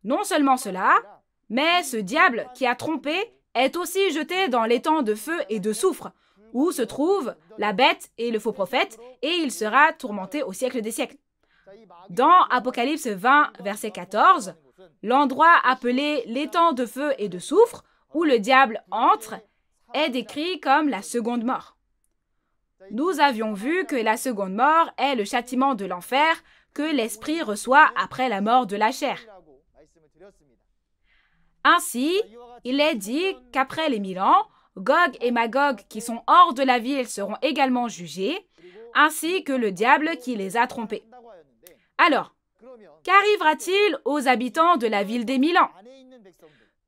Non seulement cela, mais ce diable qui a trompé est aussi jeté dans l'étang de feu et de soufre, où se trouvent la bête et le faux prophète, et il sera tourmenté au siècle des siècles. Dans Apocalypse 20, verset 14, l'endroit appelé l'étang de feu et de soufre, où le diable entre, est décrit comme la seconde mort. Nous avions vu que la seconde mort est le châtiment de l'enfer que l'esprit reçoit après la mort de la chair. Ainsi, il est dit qu'après les 1000 ans, Gog et Magog qui sont hors de la ville seront également jugés, ainsi que le diable qui les a trompés. Alors, qu'arrivera-t-il aux habitants de la ville des 1000 ans?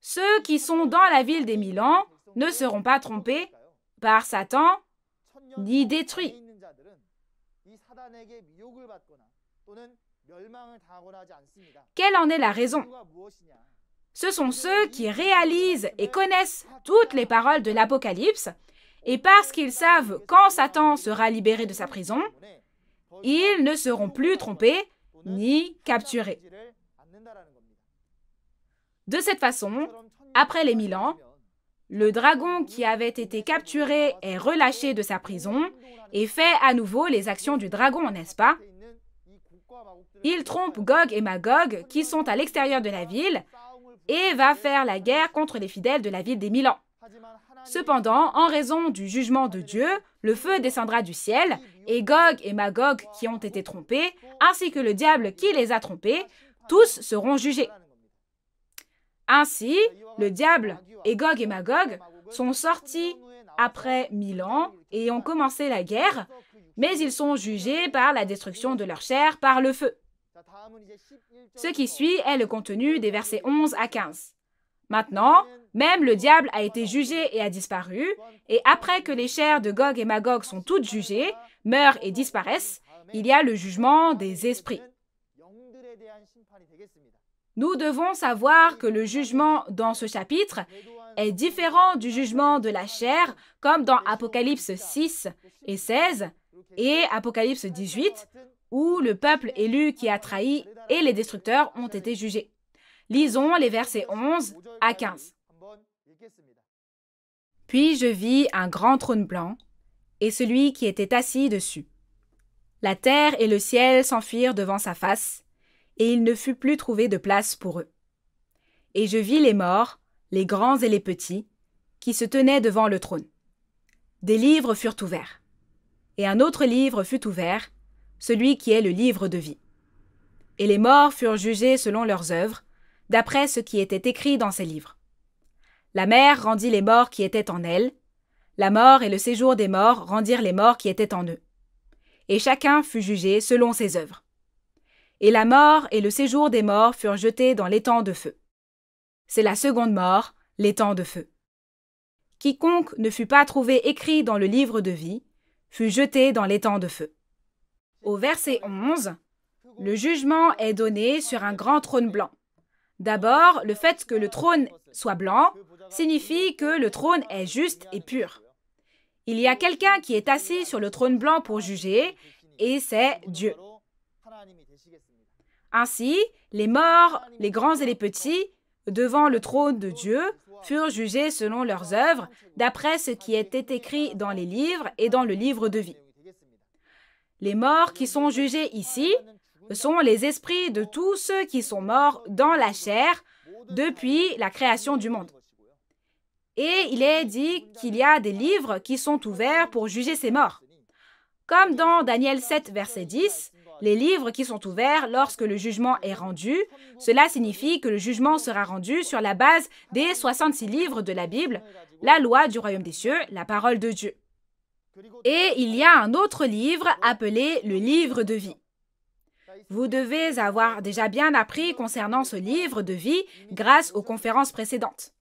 Ceux qui sont dans la ville des 1000 ans ne seront pas trompés par Satan ni détruits. Quelle en est la raison? Ce sont ceux qui réalisent et connaissent toutes les paroles de l'Apocalypse, et parce qu'ils savent quand Satan sera libéré de sa prison, ils ne seront plus trompés ni capturés. De cette façon, Après les 1000 ans, le dragon qui avait été capturé est relâché de sa prison et fait à nouveau les actions du dragon, n'est-ce pas? Il trompe Gog et Magog qui sont à l'extérieur de la ville et va faire la guerre contre les fidèles de la ville des 1000 ans. Cependant, en raison du jugement de Dieu, le feu descendra du ciel et Gog et Magog qui ont été trompés, ainsi que le diable qui les a trompés, tous seront jugés. Ainsi, le diable et Gog et Magog sont sortis après 1000 ans et ont commencé la guerre, mais ils sont jugés par la destruction de leur chair par le feu. Ce qui suit est le contenu des versets 11 à 15. Maintenant, même le diable a été jugé et a disparu, et après que les chairs de Gog et Magog sont toutes jugées, meurent et disparaissent, il y a le jugement des esprits. Nous devons savoir que le jugement dans ce chapitre est différent du jugement de la chair, comme dans Apocalypse 6 et 16 et Apocalypse 18, où le peuple élu qui a trahi et les destructeurs ont été jugés. Lisons les versets 11 à 15. Puis je vis un grand trône blanc et celui qui était assis dessus. La terre et le ciel s'enfuirent devant sa face, et il ne fut plus trouvé de place pour eux. Et je vis les morts, les grands et les petits, qui se tenaient devant le trône. Des livres furent ouverts. Et un autre livre fut ouvert, celui qui est le livre de vie. Et les morts furent jugés selon leurs œuvres, d'après ce qui était écrit dans ces livres. La mer rendit les morts qui étaient en elle, la mort et le séjour des morts rendirent les morts qui étaient en eux. Et chacun fut jugé selon ses œuvres. Et la mort et le séjour des morts furent jetés dans l'étang de feu. C'est la seconde mort, l'étang de feu. Quiconque ne fut pas trouvé écrit dans le livre de vie fut jeté dans l'étang de feu. Au verset 11, le jugement est donné sur un grand trône blanc. D'abord, le fait que le trône soit blanc signifie que le trône est juste et pur. Il y a quelqu'un qui est assis sur le trône blanc pour juger, et c'est Dieu. Ainsi, les morts, les grands et les petits, devant le trône de Dieu, furent jugés selon leurs œuvres, d'après ce qui était écrit dans les livres et dans le livre de vie. Les morts qui sont jugés ici sont les esprits de tous ceux qui sont morts dans la chair depuis la création du monde. Et il est dit qu'il y a des livres qui sont ouverts pour juger ces morts. Comme dans Daniel 7, verset 10, les livres qui sont ouverts lorsque le jugement est rendu, cela signifie que le jugement sera rendu sur la base des 66 livres de la Bible, la loi du royaume des cieux, la parole de Dieu. Et il y a un autre livre appelé le livre de vie. Vous devez avoir déjà bien appris concernant ce livre de vie grâce aux conférences précédentes.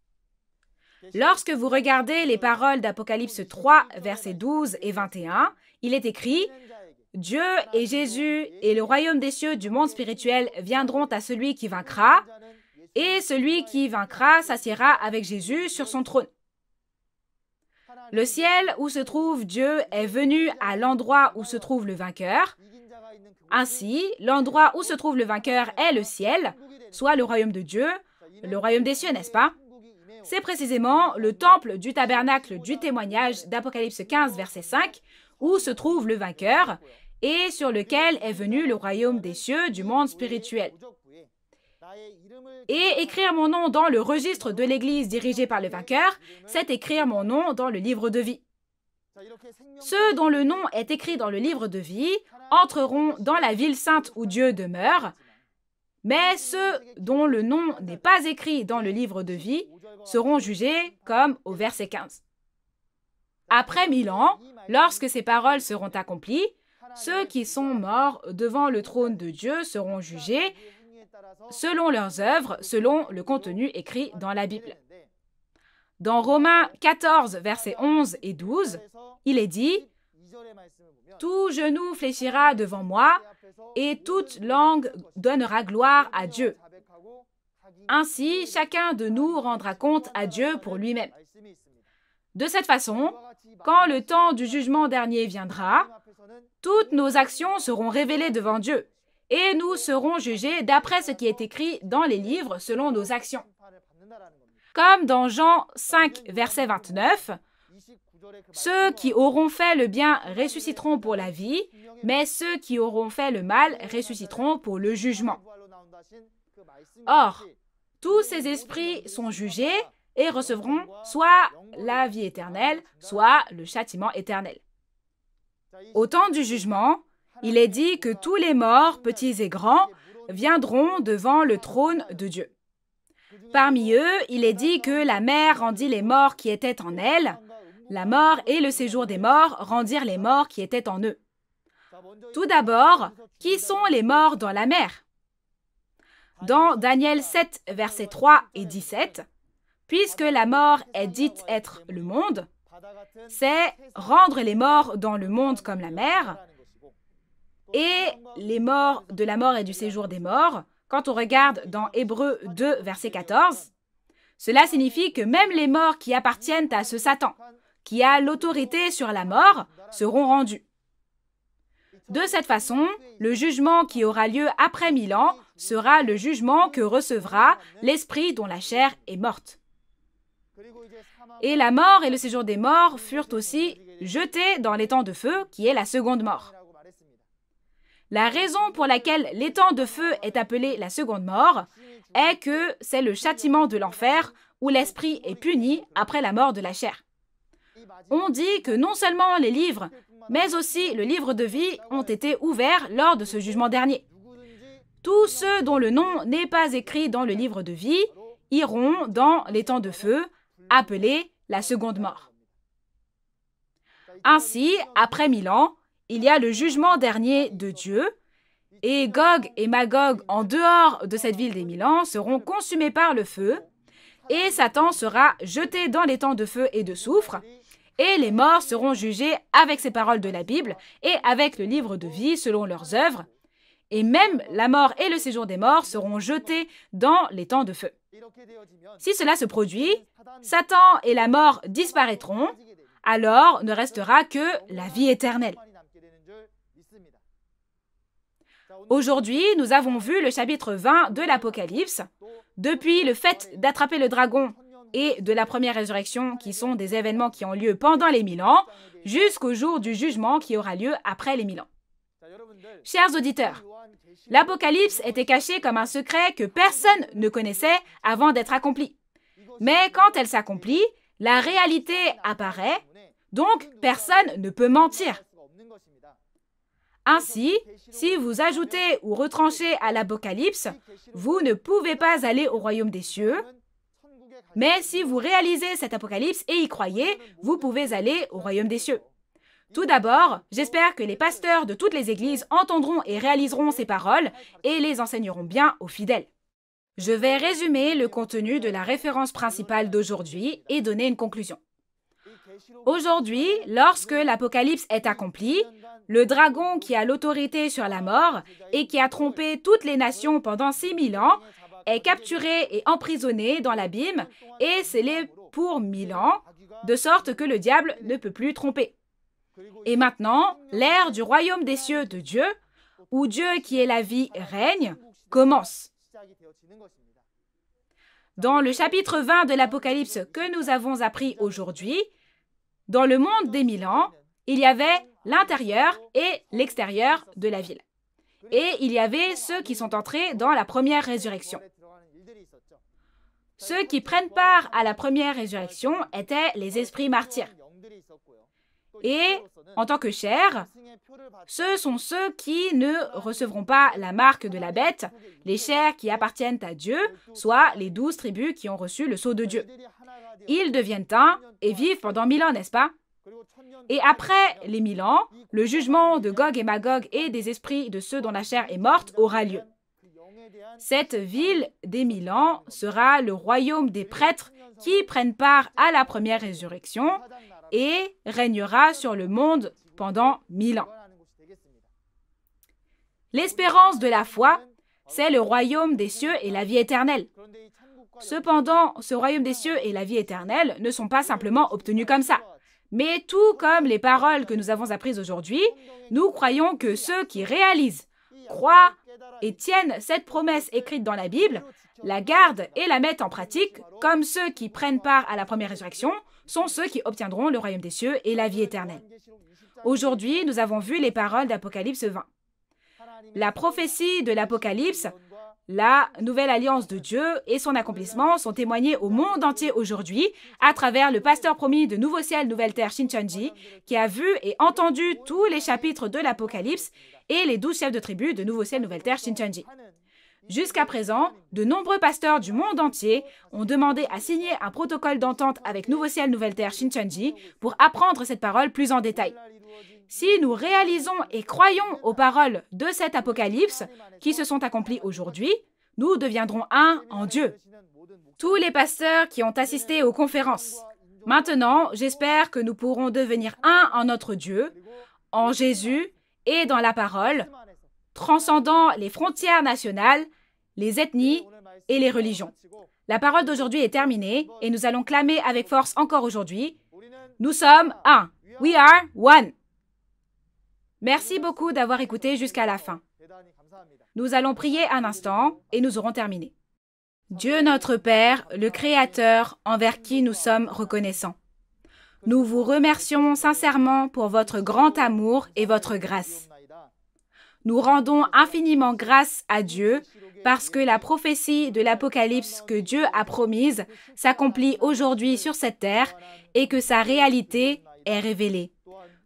Lorsque vous regardez les paroles d'Apocalypse 3, versets 12 et 21, il est écrit « Dieu et Jésus et le royaume des cieux du monde spirituel viendront à celui qui vaincra, et celui qui vaincra s'assiera avec Jésus sur son trône. » Le ciel où se trouve Dieu est venu à l'endroit où se trouve le vainqueur. Ainsi, l'endroit où se trouve le vainqueur est le ciel, soit le royaume de Dieu, le royaume des cieux, n'est-ce pas? C'est précisément le temple du tabernacle du témoignage d'Apocalypse 15, verset 5, où se trouve le vainqueur et sur lequel est venu le royaume des cieux du monde spirituel. Et écrire mon nom dans le registre de l'Église dirigée par le vainqueur, c'est écrire mon nom dans le livre de vie. Ceux dont le nom est écrit dans le livre de vie entreront dans la ville sainte où Dieu demeure, mais ceux dont le nom n'est pas écrit dans le livre de vie seront jugés comme au verset 15. Après 1000 ans, lorsque ces paroles seront accomplies, ceux qui sont morts devant le trône de Dieu seront jugés selon leurs œuvres, selon le contenu écrit dans la Bible. Dans Romains 14, versets 11 et 12, il est dit « Tout genou fléchira devant moi, et toute langue donnera gloire à Dieu. Ainsi, chacun de nous rendra compte à Dieu pour lui-même. » De cette façon, quand le temps du jugement dernier viendra, toutes nos actions seront révélées devant Dieu, et nous serons jugés d'après ce qui est écrit dans les livres selon nos actions. Comme dans Jean 5, verset 29, « Ceux qui auront fait le bien ressusciteront pour la vie, mais ceux qui auront fait le mal ressusciteront pour le jugement. » Or, tous ces esprits sont jugés et recevront soit la vie éternelle, soit le châtiment éternel. Au temps du jugement, il est dit que tous les morts, petits et grands, viendront devant le trône de Dieu. Parmi eux, il est dit que la mer rendit les morts qui étaient en elle, la mort et le séjour des morts rendirent les morts qui étaient en eux. Tout d'abord, qui sont les morts dans la mer? Dans Daniel 7, versets 3 et 17, puisque la mort est dite être le monde, c'est rendre les morts dans le monde comme la mer, et les morts de la mort et du séjour des morts. Quand on regarde dans Hébreux 2, verset 14, cela signifie que même les morts qui appartiennent à ce Satan, qui a l'autorité sur la mort, seront rendus. De cette façon, le jugement qui aura lieu après 1000 ans sera le jugement que recevra l'esprit dont la chair est morte. Et la mort et le séjour des morts furent aussi jetés dans l'étang de feu, qui est la seconde mort. La raison pour laquelle l'étang de feu est appelé la seconde mort est que c'est le châtiment de l'enfer où l'esprit est puni après la mort de la chair. On dit que non seulement les livres, mais aussi le livre de vie ont été ouverts lors de ce jugement dernier. Tous ceux dont le nom n'est pas écrit dans le livre de vie iront dans l'étang de feu, appelé la seconde mort. Ainsi, après 1000 ans, il y a le jugement dernier de Dieu, et Gog et Magog, en dehors de cette ville des 1000 ans, seront consumés par le feu, et Satan sera jeté dans l'étang de feu et de soufre, et les morts seront jugés avec ces paroles de la Bible et avec le livre de vie selon leurs œuvres, et même la mort et le séjour des morts seront jetés dans l'étang de feu. Si cela se produit, Satan et la mort disparaîtront, alors ne restera que la vie éternelle. Aujourd'hui, nous avons vu le chapitre 20 de l'Apocalypse, depuis le fait d'attraper le dragon et de la première résurrection, qui sont des événements qui ont lieu pendant les 1000 ans, jusqu'au jour du jugement qui aura lieu après les 1000 ans. Chers auditeurs, l'Apocalypse était caché comme un secret que personne ne connaissait avant d'être accompli. Mais quand elle s'accomplit, la réalité apparaît, donc personne ne peut mentir. Ainsi, si vous ajoutez ou retranchez à l'Apocalypse, vous ne pouvez pas aller au royaume des cieux. Mais si vous réalisez cet Apocalypse et y croyez, vous pouvez aller au royaume des cieux. Tout d'abord, j'espère que les pasteurs de toutes les églises entendront et réaliseront ces paroles et les enseigneront bien aux fidèles. Je vais résumer le contenu de la référence principale d'aujourd'hui et donner une conclusion. Aujourd'hui, lorsque l'Apocalypse est accompli, le dragon qui a l'autorité sur la mort et qui a trompé toutes les nations pendant 6000 ans est capturé et emprisonné dans l'abîme et scellé pour 1000 ans, de sorte que le diable ne peut plus tromper. Et maintenant, l'ère du royaume des cieux de Dieu, où Dieu qui est la vie règne, commence. Dans le chapitre 20 de l'Apocalypse que nous avons appris aujourd'hui, dans le monde des 1000 ans, il y avait l'intérieur et l'extérieur de la ville. Et il y avait ceux qui sont entrés dans la première résurrection. Ceux qui prennent part à la première résurrection étaient les esprits martyrs. Et, en tant que chair, ce sont ceux qui ne recevront pas la marque de la bête, les chairs qui appartiennent à Dieu, soit les 12 tribus qui ont reçu le sceau de Dieu. Ils deviennent un et vivent pendant 1000 ans, n'est-ce pas? Et après les 1000 ans, le jugement de Gog et Magog et des esprits de ceux dont la chair est morte aura lieu. Cette ville des 1000 ans sera le royaume des prêtres qui prennent part à la première résurrection et régnera sur le monde pendant 1000 ans. L'espérance de la foi, c'est le royaume des cieux et la vie éternelle. Cependant, ce royaume des cieux et la vie éternelle ne sont pas simplement obtenus comme ça. Mais tout comme les paroles que nous avons apprises aujourd'hui, nous croyons que ceux qui réalisent, croient et tiennent cette promesse écrite dans la Bible, la gardent et la mettent en pratique, comme ceux qui prennent part à la première résurrection, sont ceux qui obtiendront le royaume des cieux et la vie éternelle. Aujourd'hui, nous avons vu les paroles d'Apocalypse 20. La prophétie de l'Apocalypse, la nouvelle alliance de Dieu et son accomplissement sont témoignés au monde entier aujourd'hui à travers le pasteur promis de Nouveau Ciel, Nouvelle Terre, Shincheonji, qui a vu et entendu tous les chapitres de l'Apocalypse et les 12 chefs de tribu de Nouveau Ciel, Nouvelle Terre, Shincheonji. Jusqu'à présent, de nombreux pasteurs du monde entier ont demandé à signer un protocole d'entente avec Nouveau Ciel, Nouvelle Terre, Shincheonji pour apprendre cette parole plus en détail. Si nous réalisons et croyons aux paroles de cet apocalypse qui se sont accomplies aujourd'hui, nous deviendrons un en Dieu. Tous les pasteurs qui ont assisté aux conférences. Maintenant, j'espère que nous pourrons devenir un en notre Dieu, en Jésus et dans la parole, transcendant les frontières nationales, les ethnies et les religions. La parole d'aujourd'hui est terminée et nous allons clamer avec force encore aujourd'hui. Nous sommes un. We are one. Merci beaucoup d'avoir écouté jusqu'à la fin. Nous allons prier un instant et nous aurons terminé. Dieu notre Père, le Créateur, envers qui nous sommes reconnaissants. Nous vous remercions sincèrement pour votre grand amour et votre grâce. Nous rendons infiniment grâce à Dieu parce que la prophétie de l'Apocalypse que Dieu a promise s'accomplit aujourd'hui sur cette terre et que sa réalité est révélée.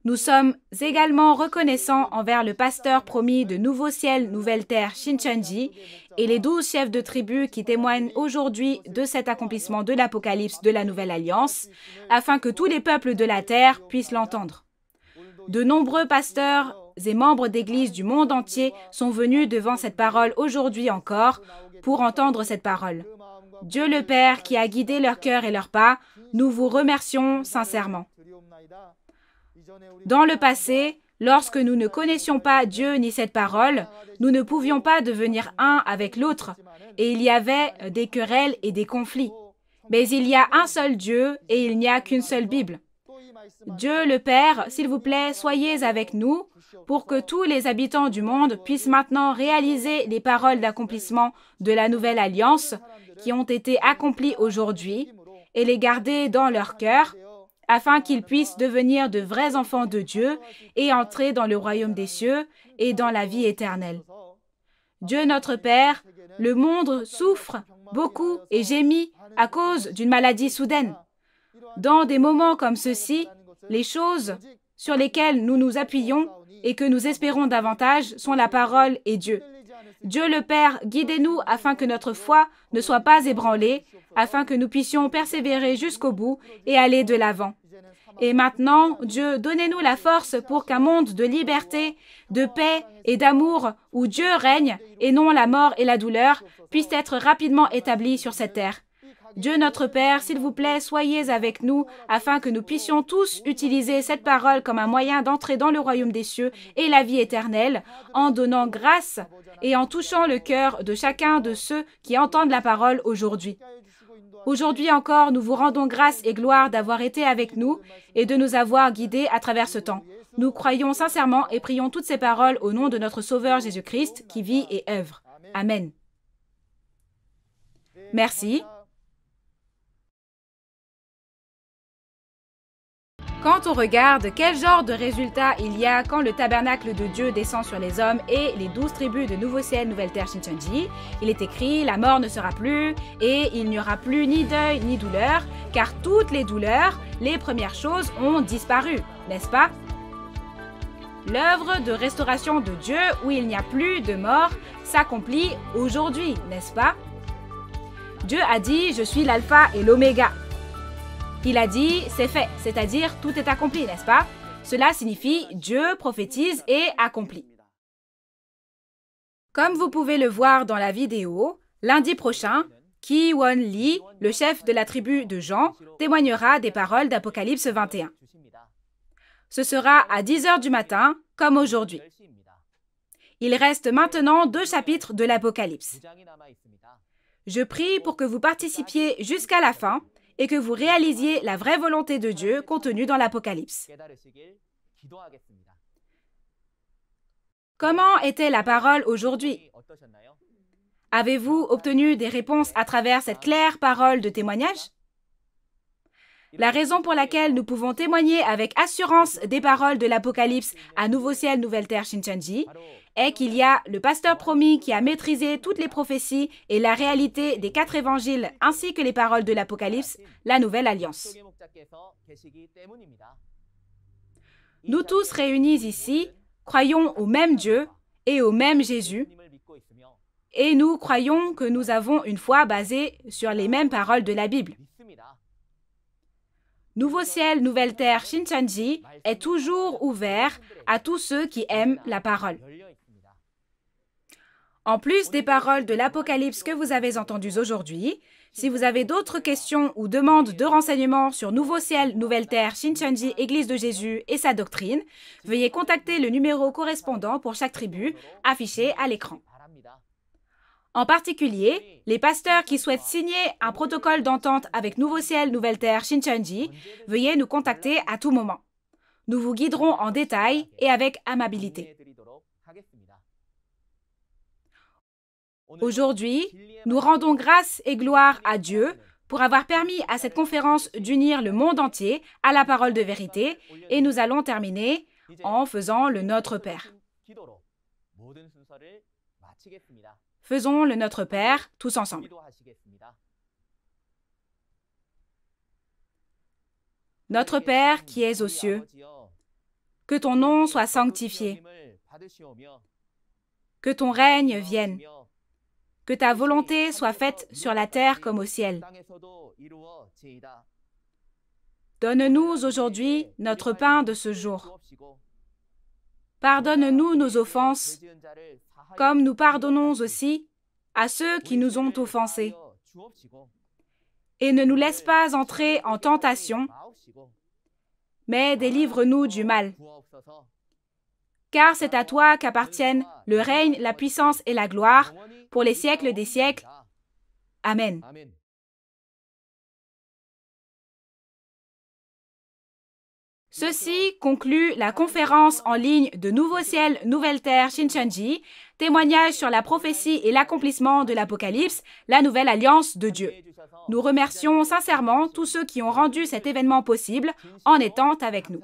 Nous sommes également reconnaissants envers le pasteur promis de Nouveau Ciel, Nouvelle Terre, Shincheonji et les 12 chefs de tribu qui témoignent aujourd'hui de cet accomplissement de l'Apocalypse de la Nouvelle Alliance, afin que tous les peuples de la terre puissent l'entendre. De nombreux pasteurs et membres d'églises du monde entier sont venus devant cette parole aujourd'hui encore pour entendre cette parole. Dieu le Père qui a guidé leur cœur et leurs pas, nous vous remercions sincèrement. Dans le passé, lorsque nous ne connaissions pas Dieu ni cette parole, nous ne pouvions pas devenir un avec l'autre et il y avait des querelles et des conflits. Mais il y a un seul Dieu et il n'y a qu'une seule Bible. Dieu le Père, s'il vous plaît, soyez avec nous pour que tous les habitants du monde puissent maintenant réaliser les paroles d'accomplissement de la Nouvelle Alliance qui ont été accomplies aujourd'hui et les garder dans leur cœur afin qu'ils puissent devenir de vrais enfants de Dieu et entrer dans le royaume des cieux et dans la vie éternelle. Dieu notre Père, le monde souffre beaucoup et gémit à cause d'une maladie soudaine. Dans des moments comme ceux-ci, les choses sur lesquelles nous nous appuyons et que nous espérons davantage sont la parole et Dieu. Dieu le Père, guidez-nous afin que notre foi ne soit pas ébranlée, afin que nous puissions persévérer jusqu'au bout et aller de l'avant. Et maintenant, Dieu, donnez-nous la force pour qu'un monde de liberté, de paix et d'amour où Dieu règne et non la mort et la douleur puisse être rapidement établi sur cette terre. Dieu notre Père, s'il vous plaît, soyez avec nous afin que nous puissions tous utiliser cette parole comme un moyen d'entrer dans le royaume des cieux et la vie éternelle en donnant grâce et en touchant le cœur de chacun de ceux qui entendent la parole aujourd'hui. Aujourd'hui encore, nous vous rendons grâce et gloire d'avoir été avec nous et de nous avoir guidés à travers ce temps. Nous croyons sincèrement et prions toutes ces paroles au nom de notre Sauveur Jésus-Christ qui vit et œuvre. Amen. Merci. Quand on regarde quel genre de résultat il y a quand le tabernacle de Dieu descend sur les hommes et les 12 tribus de Nouveau Ciel, Nouvelle Terre, Shincheonji, il est écrit « La mort ne sera plus et il n'y aura plus ni deuil ni douleur, car toutes les douleurs, les premières choses ont disparu, n'est-ce pas ?» L'œuvre de restauration de Dieu où il n'y a plus de mort s'accomplit aujourd'hui, n'est-ce pas? Dieu a dit « Je suis l'alpha et l'oméga ». Il a dit « c'est fait », c'est-à-dire tout est accompli, n'est-ce pas? Cela signifie Dieu prophétise et accomplit. Comme vous pouvez le voir dans la vidéo, lundi prochain, Ki-Won Lee, le chef de la tribu de Jean, témoignera des paroles d'Apocalypse 21. Ce sera à 10h du matin, comme aujourd'hui. Il reste maintenant 2 chapitres de l'Apocalypse. Je prie pour que vous participiez jusqu'à la fin et que vous réalisiez la vraie volonté de Dieu contenue dans l'Apocalypse. Comment était la parole aujourd'hui? Avez-vous obtenu des réponses à travers cette claire parole de témoignage? La raison pour laquelle nous pouvons témoigner avec assurance des paroles de l'Apocalypse à Nouveau Ciel, Nouvelle Terre, Shincheonji, est qu'il y a le pasteur promis qui a maîtrisé toutes les prophéties et la réalité des 4 évangiles ainsi que les paroles de l'Apocalypse, la Nouvelle Alliance. Nous tous réunis ici croyons au même Dieu et au même Jésus, et nous croyons que nous avons une foi basée sur les mêmes paroles de la Bible. Nouveau Ciel, Nouvelle Terre, Shincheonji est toujours ouvert à tous ceux qui aiment la parole. En plus des paroles de l'Apocalypse que vous avez entendues aujourd'hui, si vous avez d'autres questions ou demandes de renseignements sur Nouveau Ciel, Nouvelle Terre, Shincheonji, Église de Jésus et sa doctrine, veuillez contacter le numéro correspondant pour chaque tribu, affiché à l'écran. En particulier, les pasteurs qui souhaitent signer un protocole d'entente avec Nouveau Ciel, Nouvelle Terre, Shincheonji, veuillez nous contacter à tout moment. Nous vous guiderons en détail et avec amabilité. Aujourd'hui, nous rendons grâce et gloire à Dieu pour avoir permis à cette conférence d'unir le monde entier à la parole de vérité, et nous allons terminer en faisant le Notre Père. Faisons le Notre Père tous ensemble. Notre Père qui es aux cieux, que ton nom soit sanctifié, que ton règne vienne, que ta volonté soit faite sur la terre comme au ciel. Donne-nous aujourd'hui notre pain de ce jour. Pardonne-nous nos offenses, comme nous pardonnons aussi à ceux qui nous ont offensés. Et ne nous laisse pas entrer en tentation, mais délivre-nous du mal. Car c'est à toi qu'appartiennent le règne, la puissance et la gloire pour les siècles des siècles. Amen. Ceci conclut la conférence en ligne de Nouveau Ciel, Nouvelle Terre, Shincheonji, témoignage sur la prophétie et l'accomplissement de l'Apocalypse, la nouvelle alliance de Dieu. Nous remercions sincèrement tous ceux qui ont rendu cet événement possible en étant avec nous.